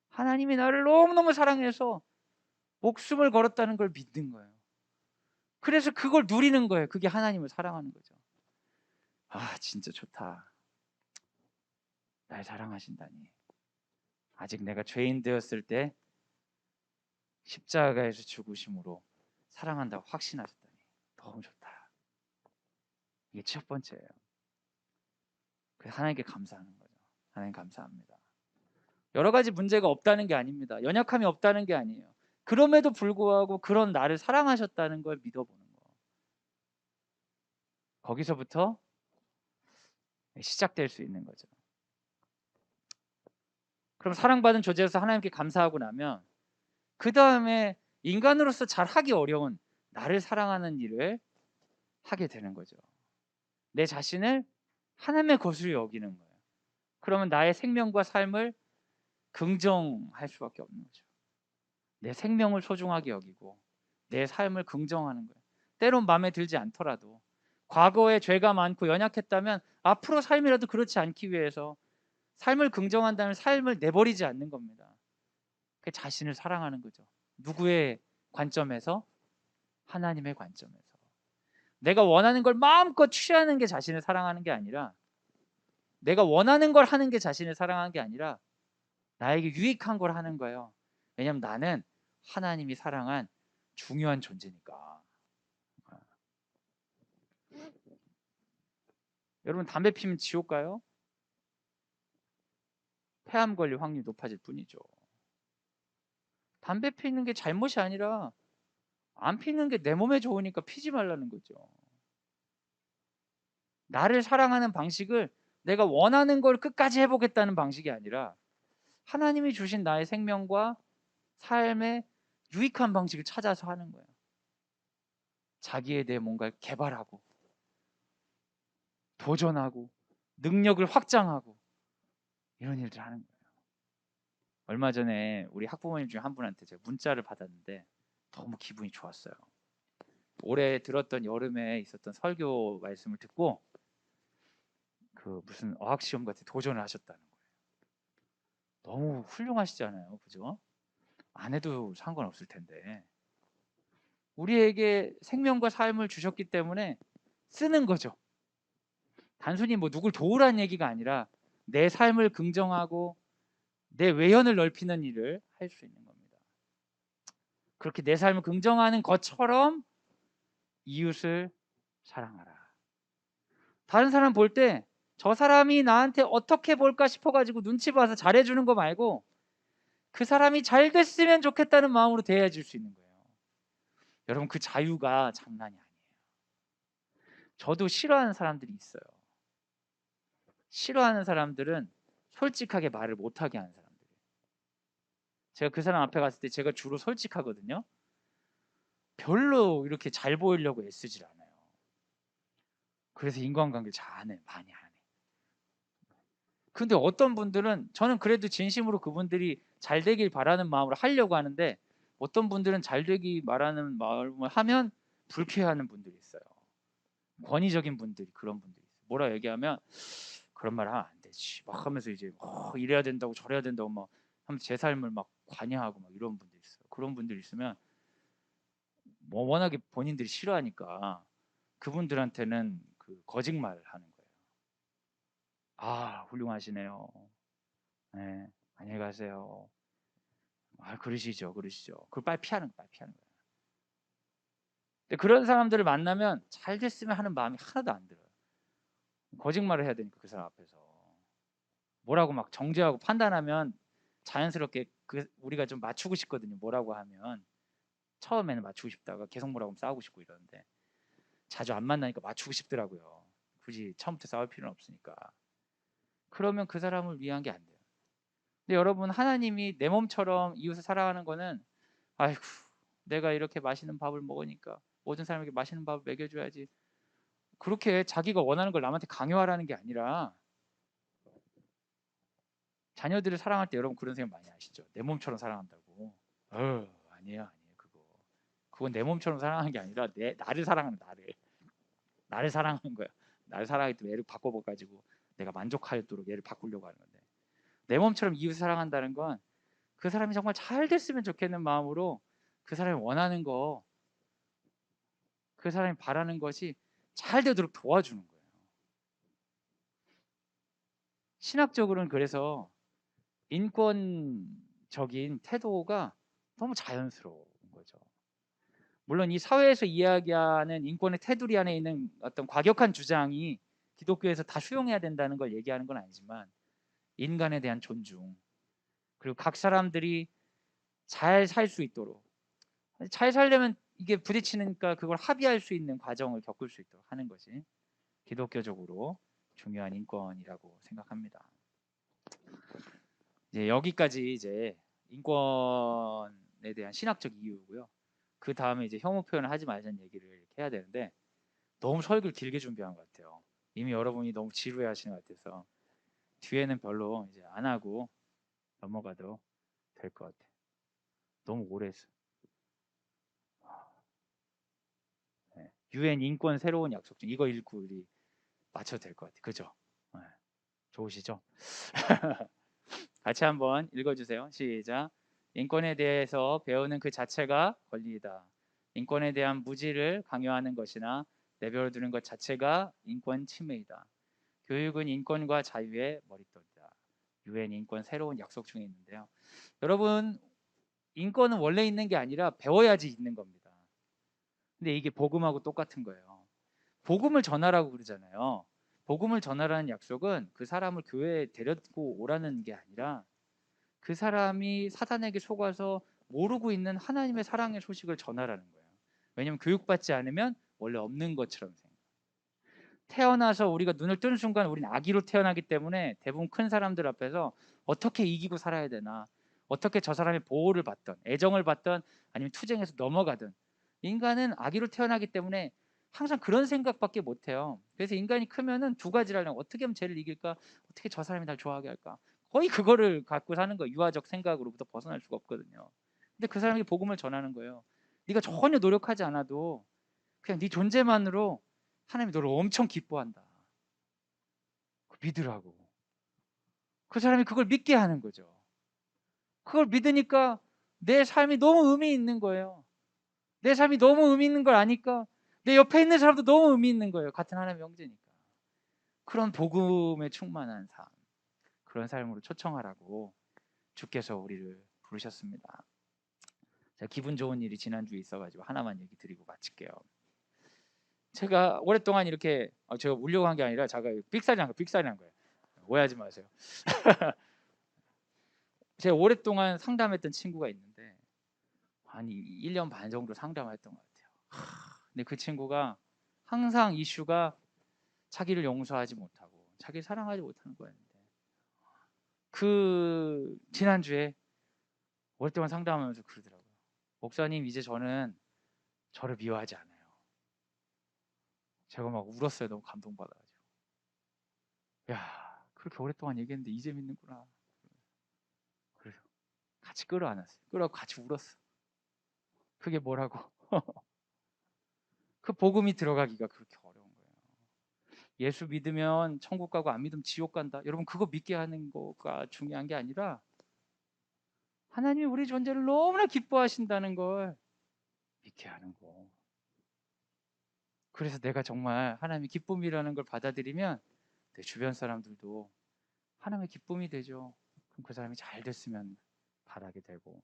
하나님이 나를 너무너무 사랑해서 목숨을 걸었다는 걸 믿는 거예요. 그래서 그걸 누리는 거예요. 그게 하나님을 사랑하는 거죠. 아, 진짜 좋다. 날 사랑하신다니. 아직 내가 죄인 되었을 때 십자가에서 죽으심으로 사랑한다고 확신하셨다니. 너무 좋다. 이게 첫 번째예요. 그래서 하나님께 감사하는 거죠. 하나님 감사합니다. 여러 가지 문제가 없다는 게 아닙니다. 연약함이 없다는 게 아니에요. 그럼에도 불구하고 그런 나를 사랑하셨다는 걸 믿어보는 거. 거기서부터 시작될 수 있는 거죠. 그럼 사랑받은 존재에서 하나님께 감사하고 나면 그 다음에 인간으로서 잘 하기 어려운 나를 사랑하는 일을 하게 되는 거죠. 내 자신을 하나님의 것으로 여기는 거예요. 그러면 나의 생명과 삶을 긍정할 수밖에 없는 거죠. 내 생명을 소중하게 여기고 내 삶을 긍정하는 거예요. 때론 마음에 들지 않더라도 과거에 죄가 많고 연약했다면 앞으로 삶이라도 그렇지 않기 위해서 삶을 긍정한다는 삶을 내버리지 않는 겁니다. 그 자신을 사랑하는 거죠. 누구의 관점에서? 하나님의 관점에서. 내가 원하는 걸 마음껏 취하는 게 자신을 사랑하는 게 아니라 내가 원하는 걸 하는 게 자신을 사랑하는 게 아니라 나에게 유익한 걸 하는 거예요. 왜냐하면 나는 하나님이 사랑한 중요한 존재니까. 여러분 담배 피면 지옥 가요? 폐암 걸릴 확률이 높아질 뿐이죠. 담배 피는 게 잘못이 아니라 안 피는 게 내 몸에 좋으니까 피지 말라는 거죠. 나를 사랑하는 방식을 내가 원하는 걸 끝까지 해보겠다는 방식이 아니라 하나님이 주신 나의 생명과 삶의 유익한 방식을 찾아서 하는 거예요. 자기에 대해 뭔가를 개발하고 도전하고 능력을 확장하고 이런 일들을 하는 거예요. 얼마 전에 우리 학부모님 중에 한 분한테 제가 문자를 받았는데 너무 기분이 좋았어요. 올해 들었던 여름에 있었던 설교 말씀을 듣고 그 무슨 어학 시험 같은 도전을 하셨다는 거예요. 너무 훌륭하시잖아요, 그죠? 안 해도 상관없을 텐데 우리에게 생명과 삶을 주셨기 때문에 쓰는 거죠. 단순히 뭐 누굴 도우라는 얘기가 아니라 내 삶을 긍정하고 내 외연을 넓히는 일을 할 수 있는 겁니다. 그렇게 내 삶을 긍정하는 것처럼 이웃을 사랑하라. 다른 사람 볼 때 저 사람이 나한테 어떻게 볼까 싶어가지고 눈치 봐서 잘해주는 거 말고 그 사람이 잘 됐으면 좋겠다는 마음으로 대해줄 수 있는 거예요. 여러분, 그 자유가 장난이 아니에요. 저도 싫어하는 사람들이 있어요. 싫어하는 사람들은 솔직하게 말을 못하게 하는 사람들이에요. 제가 그 사람 앞에 갔을 때 제가 주로 솔직하거든요. 별로 이렇게 잘 보이려고 애쓰질 않아요. 그래서 인간관계를 잘 안 해요. 많이 안 해요. 근데 어떤 분들은 저는 그래도 진심으로 그분들이 잘 되길 바라는 마음으로 하려고 하는데 어떤 분들은 잘 되기 바라는 마음을 하면 불쾌해하는 분들이 있어요. 권위적인 분들이 그런 분들이 있어요. 뭐라 얘기하면 그런 말 하면 안 되지 막 하면서 이제 이래야 된다고 저래야 된다고 막 하면서 제 삶을 막 관여하고 막 이런 분들이 있어요. 그런 분들이 있으면 뭐 워낙에 본인들이 싫어하니까 그분들한테는 그 거짓말을 하는 거예요. 아, 훌륭하시네요. 네, 안녕히 가세요. 아, 그러시죠. 그걸 빨리 피하는 거예요. 빨리 피하는 거예요. 근데 그런 사람들을 만나면 잘 됐으면 하는 마음이 하나도 안 들어요. 거짓말을 해야 되니까 그 사람 앞에서 뭐라고 막 정죄하고 판단하면 자연스럽게 우리가 좀 맞추고 싶거든요. 뭐라고 하면 처음에는 맞추고 싶다가 계속 뭐라고 하면 싸우고 싶고 이러는데 자주 안 만나니까 맞추고 싶더라고요. 굳이 처음부터 싸울 필요는 없으니까. 그러면 그 사람을 위한 게 안 돼요. 근데 여러분, 하나님이 내 몸처럼 이웃을 사랑하는 거는 아이고 내가 이렇게 맛있는 밥을 먹으니까 모든 사람에게 맛있는 밥을 먹여줘야지, 그렇게 자기가 원하는 걸 남한테 강요하라는 게 아니라, 자녀들을 사랑할 때 여러분 그런 생각 많이 하시죠? 내 몸처럼 사랑한다고. 아니에요. 그건 내 몸처럼 사랑하는 게 아니라 나를 사랑하는, 나를 사랑하는 거야. 나를 사랑하기 때문에 얘를 바꿔가지고 내가 만족하도록 얘를 바꾸려고 하는 건데, 내 몸처럼 이웃을 사랑한다는 건 그 사람이 정말 잘 됐으면 좋겠는 마음으로 그 사람이 원하는 거, 그 사람이 바라는 것이 잘 되도록 도와주는 거예요. 신학적으로는 그래서 인권적인 태도가 너무 자연스러운 거죠. 물론 이 사회에서 이야기하는 인권의 테두리 안에 있는 어떤 과격한 주장이 기독교에서 다 수용해야 된다는 걸 얘기하는 건 아니지만, 인간에 대한 존중, 그리고 각 사람들이 잘 살 수 있도록, 잘 살려면 이게 부딪히니까 그걸 합의할 수 있는 과정을 겪을 수 있도록 하는 것이 기독교적으로 중요한 인권이라고 생각합니다. 이제 여기까지 이제 인권에 대한 신학적 이유고요. 그 다음에 이제 혐오 표현을 하지 말자는 얘기를 이렇게 해야 되는데, 너무 설교를 길게 준비한 것 같아요. 이미 여러분이 너무 지루해하시는 것 같아서 뒤에는 별로 이제 안 하고 넘어가도 될 것 같아요. 너무 오래 했어. 네. UN 인권 새로운 약속증, 이거 읽고 우리 맞춰도 될 것 같아요. 그죠? 네. 좋으시죠? 같이 한번 읽어주세요. 시작. 인권에 대해서 배우는 그 자체가 권리이다. 인권에 대한 무지를 강요하는 것이나 내버려두는 것 자체가 인권 침해이다. 교육은 인권과 자유의 머릿돌이다. UN 인권 새로운 약속 중에 있는데요. 여러분, 인권은 원래 있는 게 아니라 배워야지 있는 겁니다. 근데 이게 복음하고 똑같은 거예요. 복음을 전하라고 그러잖아요. 복음을 전하라는 약속은 그 사람을 교회에 데리고 오라는 게 아니라 그 사람이 사단에게 속아서 모르고 있는 하나님의 사랑의 소식을 전하라는 거예요. 왜냐하면 교육받지 않으면 원래 없는 것처럼 생겨요. 태어나서 우리가 눈을 뜨는 순간 우리는 아기로 태어나기 때문에 대부분 큰 사람들 앞에서 어떻게 이기고 살아야 되나, 어떻게 저 사람의 보호를 받던, 애정을 받던, 아니면 투쟁에서 넘어가든, 인간은 아기로 태어나기 때문에 항상 그런 생각밖에 못해요. 그래서 인간이 크면은 두 가지를 하려고, 어떻게 하면 쟤를 이길까, 어떻게 저 사람이 날 좋아하게 할까, 거의 그거를 갖고 사는 거예요. 유아적 생각으로부터 벗어날 수가 없거든요. 근데 그 사람에게 복음을 전하는 거예요. 네가 전혀 노력하지 않아도 그냥 네 존재만으로 하나님이 너를 엄청 기뻐한다. 믿으라고. 그 사람이 그걸 믿게 하는 거죠. 그걸 믿으니까 내 삶이 너무 의미 있는 거예요. 내 삶이 너무 의미 있는 걸 아니까 내 옆에 있는 사람도 너무 의미 있는 거예요. 같은 하나님의 형제니까. 그런 복음에 충만한 삶, 그런 삶으로 초청하라고 주께서 우리를 부르셨습니다. 제가 기분 좋은 일이 지난주에 있어가지고 하나만 얘기 드리고 마칠게요. 제가 오랫동안 이렇게 제가 울려고 한 게 아니라 제가 삑사리 난 거예요. 오해하지 마세요. 제가 오랫동안 상담했던 친구가 있는데 한 1년 반 정도 상담했던 것 같아요. 근데 그 친구가 항상 이슈가 자기를 용서하지 못하고 자기를 사랑하지 못하는 거였는데 그 지난주에 오랫동안 상담하면서 그러더라고요. 목사님, 이제 저는 저를 미워하지 않아요. 제가 막 울었어요. 너무 감동받아가지고. 야, 그렇게 오랫동안 얘기했는데 이제 믿는구나. 그래서 같이 끌어안았어요. 끌어안고 같이 울었어. 그게 뭐라고? 그 복음이 들어가기가 그렇게 어려운 거예요. 예수 믿으면 천국 가고 안 믿으면 지옥 간다. 여러분, 그거 믿게 하는 거가 중요한 게 아니라 하나님이 우리 존재를 너무나 기뻐하신다는 걸 믿게 하는 거. 그래서 내가 정말 하나님의 기쁨이라는 걸 받아들이면 내 주변 사람들도 하나님의 기쁨이 되죠. 그럼 그 사람이 잘 됐으면 바라게 되고,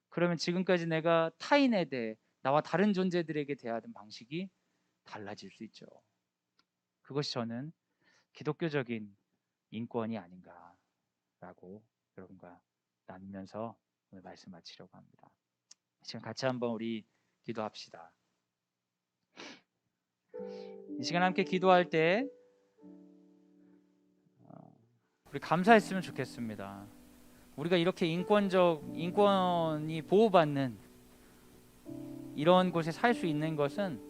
그러면 지금까지 내가 타인에 대해 나와 다른 존재들에게 대하던 방식이 달라질 수 있죠. 그것이 저는 기독교적인 인권이 아닌가라고 여러분과 나누면서 오늘 말씀 마치려고 합니다. 지금 같이 한번 우리 기도합시다. 이 시간 함께 기도할 때 우리 감사했으면 좋겠습니다. 우리가 이렇게 인권이 보호받는 이런 곳에 살 수 있는 것은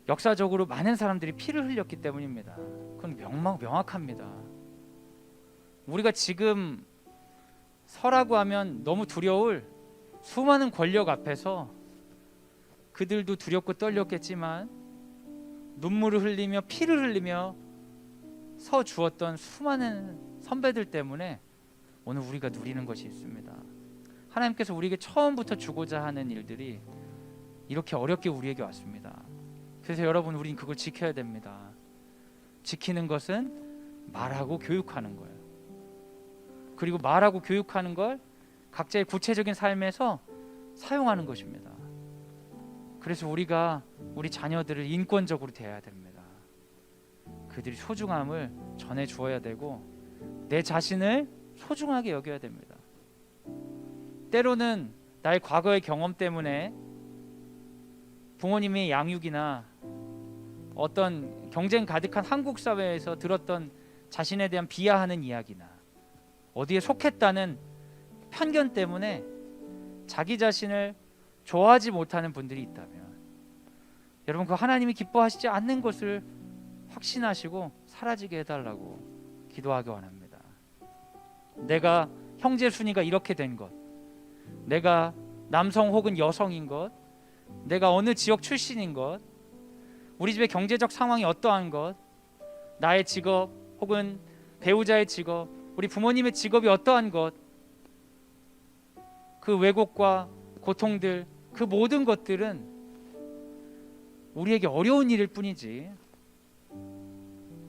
역사적으로 많은 사람들이 피를 흘렸기 때문입니다. 그건 명확합니다. 우리가 지금 서라고 하면 너무 두려울 수많은 권력 앞에서 그들도 두렵고 떨렸겠지만 눈물을 흘리며 피를 흘리며 서 주었던 수많은 선배들 때문에 오늘 우리가 누리는 것이 있습니다. 하나님께서 우리에게 처음부터 주고자 하는 일들이 이렇게 어렵게 우리에게 왔습니다. 그래서 여러분, 우린 그걸 지켜야 됩니다. 지키는 것은 말하고 교육하는 거예요. 그리고 말하고 교육하는 걸 각자의 구체적인 삶에서 사용하는 것입니다. 그래서 우리가 우리 자녀들을 인권적으로 대해야 됩니다. 그들이 소중함을 전해 주어야 되고 내 자신을 소중하게 여겨야 됩니다. 때로는 나의 과거의 경험 때문에 부모님의 양육이나 어떤 경쟁 가득한 한국 사회에서 들었던 자신에 대한 비하하는 이야기나 어디에 속했다는 편견 때문에 자기 자신을 좋아하지 못하는 분들이 있다면 여러분, 그 하나님이 기뻐하시지 않는 것을 확신하시고 사라지게 해달라고 기도하기 원합니다. 내가 형제 순위가 이렇게 된 것, 내가 남성 혹은 여성인 것, 내가 어느 지역 출신인 것, 우리 집의 경제적 상황이 어떠한 것, 나의 직업 혹은 배우자의 직업, 우리 부모님의 직업이 어떠한 것, 그 왜곡과 고통들, 그 모든 것들은 우리에게 어려운 일일 뿐이지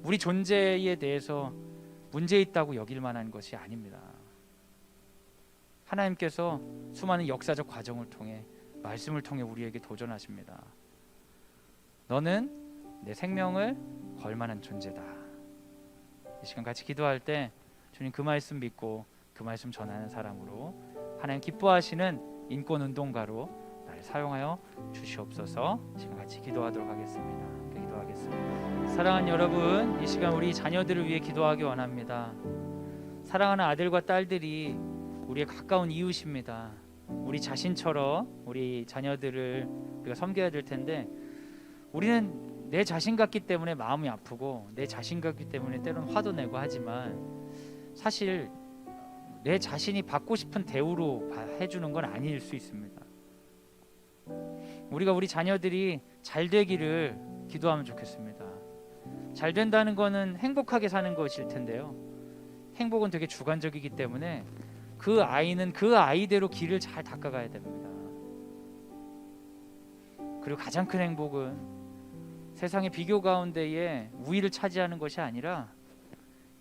우리 존재에 대해서 문제 있다고 여길 만한 것이 아닙니다. 하나님께서 수많은 역사적 과정을 통해 말씀을 통해 우리에게 도전하십니다. 너는 내 생명을 걸 만한 존재다. 이 시간 같이 기도할 때 주님, 그 말씀 믿고 그 말씀 전하는 사람으로 하나님 기뻐하시는 인권운동가로 나를 사용하여 주시옵소서. 지금 같이 기도하도록 하겠습니다. 기도하겠습니다. 사랑하는 여러분, 이 시간 우리 자녀들을 위해 기도하기 원합니다. 사랑하는 아들과 딸들이 우리의 가까운 이웃입니다. 우리 자신처럼 우리 자녀들을 우리가 섬겨야 될 텐데 우리는 내 자신 같기 때문에 마음이 아프고 내 자신 같기 때문에 때로는 화도 내고 하지만 사실 내 자신이 받고 싶은 대우로 해주는 건 아닐 수 있습니다. 우리가 우리 자녀들이 잘 되기를 기도하면 좋겠습니다. 잘 된다는 거는 행복하게 사는 것일 텐데요, 행복은 되게 주관적이기 때문에 그 아이는 그 아이대로 길을 잘 닦아가야 됩니다. 그리고 가장 큰 행복은 세상의 비교 가운데에 우위를 차지하는 것이 아니라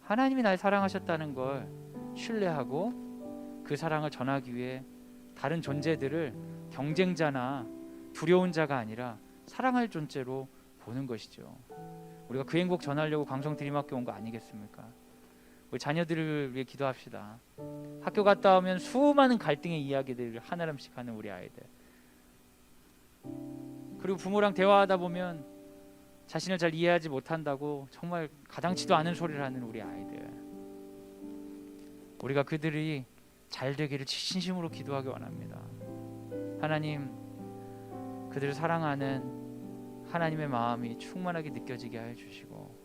하나님이 날 사랑하셨다는 걸 신뢰하고 그 사랑을 전하기 위해 다른 존재들을 경쟁자나 두려운 자가 아니라 사랑할 존재로 보는 것이죠. 우리가 그 행복 전하려고 광성 드림학교 온 거 아니겠습니까? 우리 자녀들을 위해 기도합시다. 학교 갔다 오면 수많은 갈등의 이야기들을 한아름씩 하는 우리 아이들, 그리고 부모랑 대화하다 보면 자신을 잘 이해하지 못한다고 정말 가당치도 않은 소리를 하는 우리 아이들, 우리가 그들이 잘 되기를 진심으로 기도하기 원합니다. 하나님, 그들을 사랑하는 하나님의 마음이 충만하게 느껴지게 해 주시고,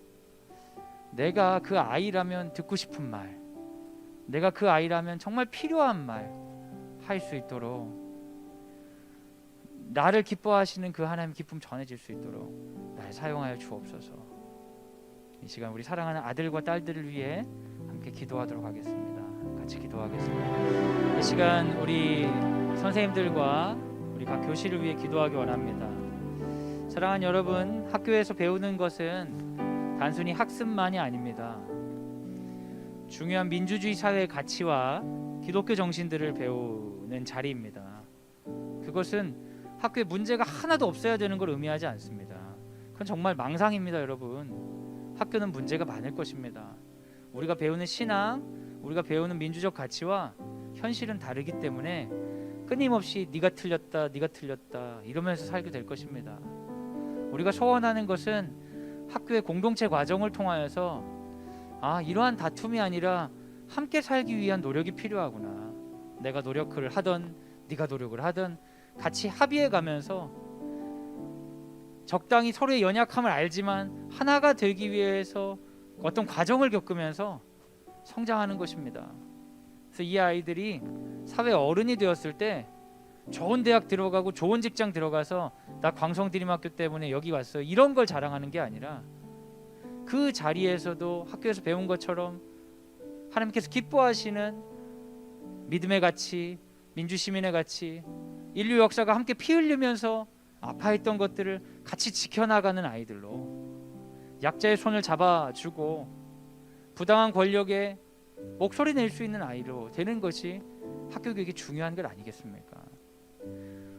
내가 그 아이라면 듣고 싶은 말, 내가 그 아이라면 정말 필요한 말 할 수 있도록, 나를 기뻐하시는 그 하나님 기쁨 전해질 수 있도록 날 사용하여 주옵소서. 이 시간 우리 사랑하는 아들과 딸들을 위해 함께 기도하도록 하겠습니다. 같이 기도하겠습니다. 이 시간 우리 선생님들과 우리 각 교실을 위해 기도하기 원합니다. 사랑하는 여러분, 학교에서 배우는 것은 단순히 학습만이 아닙니다. 중요한 민주주의 사회의 가치와 기독교 정신들을 배우는 자리입니다. 그것은 학교에 문제가 하나도 없어야 되는 걸 의미하지 않습니다. 그건 정말 망상입니다, 여러분. 학교는 문제가 많을 것입니다. 우리가 배우는 신앙, 우리가 배우는 민주적 가치와 현실은 다르기 때문에 끊임없이 네가 틀렸다, 네가 틀렸다 이러면서 살게 될 것입니다. 우리가 소원하는 것은 학교의 공동체 과정을 통하여서 이러한 다툼이 아니라 함께 살기 위한 노력이 필요하구나. 내가 노력을 하던 네가 노력을 하던 같이 합의해 가면서 적당히 서로의 연약함을 알지만 하나가 되기 위해서 어떤 과정을 겪으면서 성장하는 것입니다. 그래서 이 아이들이 사회 어른이 되었을 때 좋은 대학 들어가고 좋은 직장 들어가서 나 광성드림학교 때문에 여기 왔어 이런 걸 자랑하는 게 아니라, 그 자리에서도 학교에서 배운 것처럼 하나님께서 기뻐하시는 믿음의 가치, 민주시민의 가치, 인류 역사가 함께 피 흘리면서 아파했던 것들을 같이 지켜나가는 아이들로, 약자의 손을 잡아주고 부당한 권력에 목소리 낼 수 있는 아이로 되는 것이 학교 교육이 중요한 것 아니겠습니까?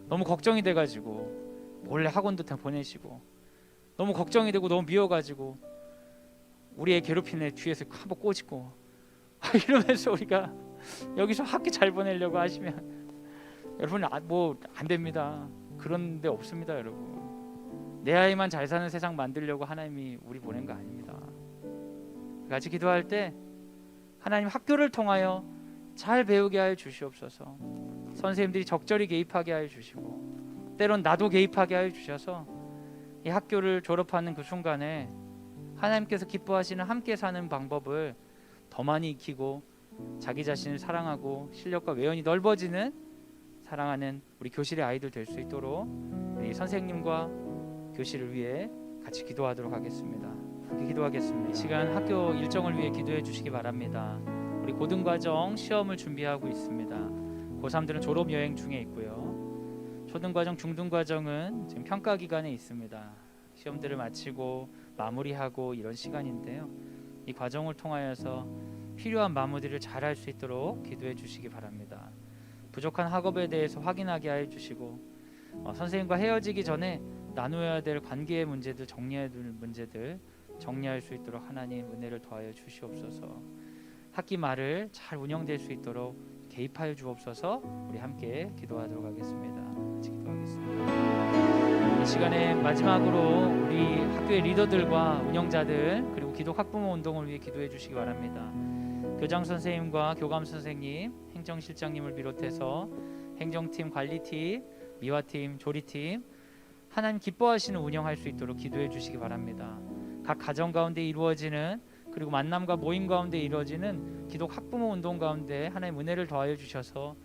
너무 걱정이 돼가지고 몰래 학원도 다 보내시고, 너무 걱정이 되고 너무 미워가지고 우리 애 괴롭히는 애 뒤에서 한번 꼬집고 이러면서 우리가 여기서 학기 잘 보내려고 하시면 여러분 뭐 안 됩니다. 그런 데 없습니다, 여러분. 내 아이만 잘 사는 세상 만들려고 하나님이 우리 보낸 거 아닙니다. 같이 기도할 때 하나님 학교를 통하여 잘 배우게 하여 주시옵소서. 선생님들이 적절히 개입하게 하여 주시고, 때론 나도 개입하게 하여 주셔서 이 학교를 졸업하는 그 순간에 하나님께서 기뻐하시는 함께 사는 방법을 더 많이 익히고 자기 자신을 사랑하고 실력과 외연이 넓어지는 사랑하는 우리 교실의 아이들 될 수 있도록 우리 선생님과 교실을 위해 같이 기도하도록 하겠습니다. 함께 기도하겠습니다. 이 시간 학교 일정을 위해 기도해 주시기 바랍니다. 우리 고등과정 시험을 준비하고 있습니다. 고3들은 졸업 여행 중에 있고요. 초등과정, 중등과정은 지금 평가 기간에 있습니다. 시험들을 마치고 마무리하고 이런 시간인데요. 이 과정을 통하여서 필요한 마무리를 잘 할 수 있도록 기도해 주시기 바랍니다. 부족한 학업에 대해서 확인하게 해 주시고, 선생님과 헤어지기 전에 나누어야 될 관계의 문제들, 정리해야 될 문제들 정리할 수 있도록 하나님 은혜를 더하여 주시옵소서. 학기 말을 잘 운영될 수 있도록 개입하여 주옵소서. 우리 함께 기도하도록 하겠습니다. 같이 기도하겠습니다. 이 시간에 마지막으로 우리 학교의 리더들과 운영자들 그리고 기독 학부모 운동을 위해 기도해 주시기 바랍니다. 교장 선생님과 교감 선생님, 행정실장님을 비롯해서 행정팀, 관리팀, 미화팀, 조리팀 하나님 기뻐하시는 운영할 수 있도록 기도해 주시기 바랍니다. 각 가정 가운데 이루어지는, 그리고 만남과 모임 가운데 이루어지는 기독 학부모 운동 가운데 하나님 은혜를 더하여 주셔서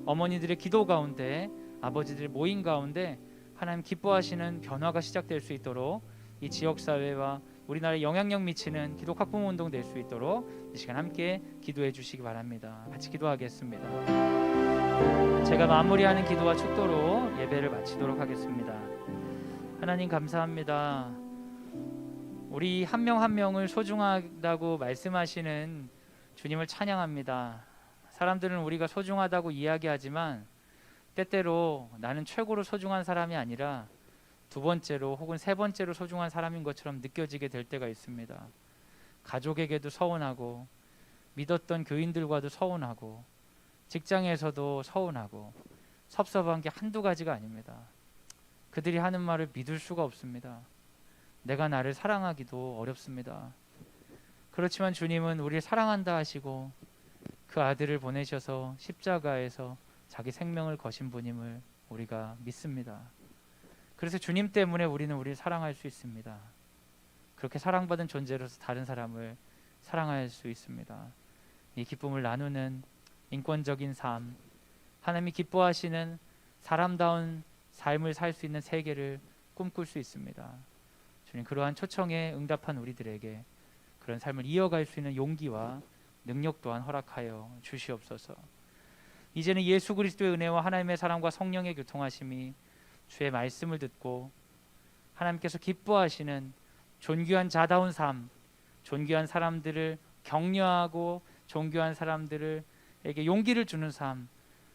어머니들의 기도 가운데, 아버지들의 모임 가운데 하나님 기뻐하시는 변화가 시작될 수 있도록 이 지역사회와 우리나라에 영향력 미치는 기독 학부모 운동 될 수 있도록 이 시간 함께 기도해 주시기 바랍니다. 같이 기도하겠습니다. 제가 마무리하는 기도와 축도로 예배를 마치도록 하겠습니다. 하나님 감사합니다. 우리 한 명 한 명을 소중하다고 말씀하시는 주님을 찬양합니다. 사람들은 우리가 소중하다고 이야기하지만 때때로 나는 최고로 소중한 사람이 아니라 두 번째로 혹은 세 번째로 소중한 사람인 것처럼 느껴지게 될 때가 있습니다. 가족에게도 서운하고 믿었던 교인들과도 서운하고 직장에서도 서운하고 섭섭한 게 한두 가지가 아닙니다. 그들이 하는 말을 믿을 수가 없습니다. 내가 나를 사랑하기도 어렵습니다. 그렇지만 주님은 우리를 사랑한다 하시고 그 아들을 보내셔서 십자가에서 자기 생명을 거신 분임을 우리가 믿습니다. 그래서 주님 때문에 우리는 우리를 사랑할 수 있습니다. 그렇게 사랑받은 존재로서 다른 사람을 사랑할 수 있습니다. 이 기쁨을 나누는 인권적인 삶, 하나님이 기뻐하시는 사람다운 삶을 살 수 있는 세계를 꿈꿀 수 있습니다. 주님, 그러한 초청에 응답한 우리들에게 그런 삶을 이어갈 수 있는 용기와 능력 또한 허락하여 주시옵소서. 이제는 예수 그리스도의 은혜와 하나님의 사랑과 성령의 교통하심이 주의 말씀을 듣고 하나님께서 기뻐하시는 존귀한 자다운 삶, 존귀한 사람들을 격려하고 존귀한 사람들에게 용기를 주는 삶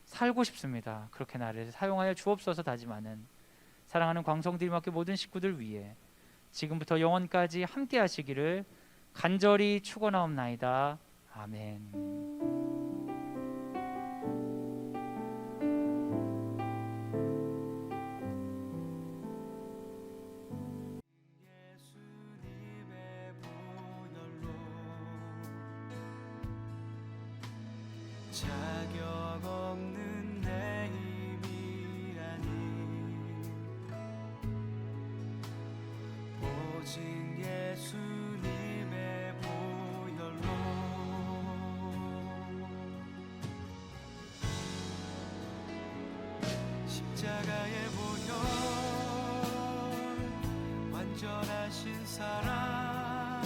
살고 싶습니다. 그렇게 나를 사용하여 주옵소서 다짐하는 사랑하는 광성드림학교 모든 식구들 위해 지금부터 영원까지 함께 하시기를 간절히 축원하옵나이다. 아멘. 자격 없는 내 힘이 아닌 오직 예수님의 보혈로 십자가의 보혈 완전하신 사랑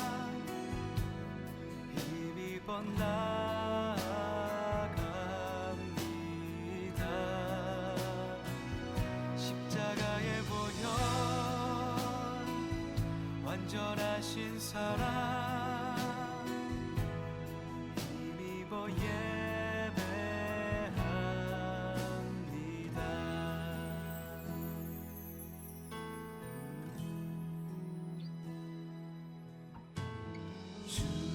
힘이 번나 완전하신 사랑 힘입어 예배합니다. 주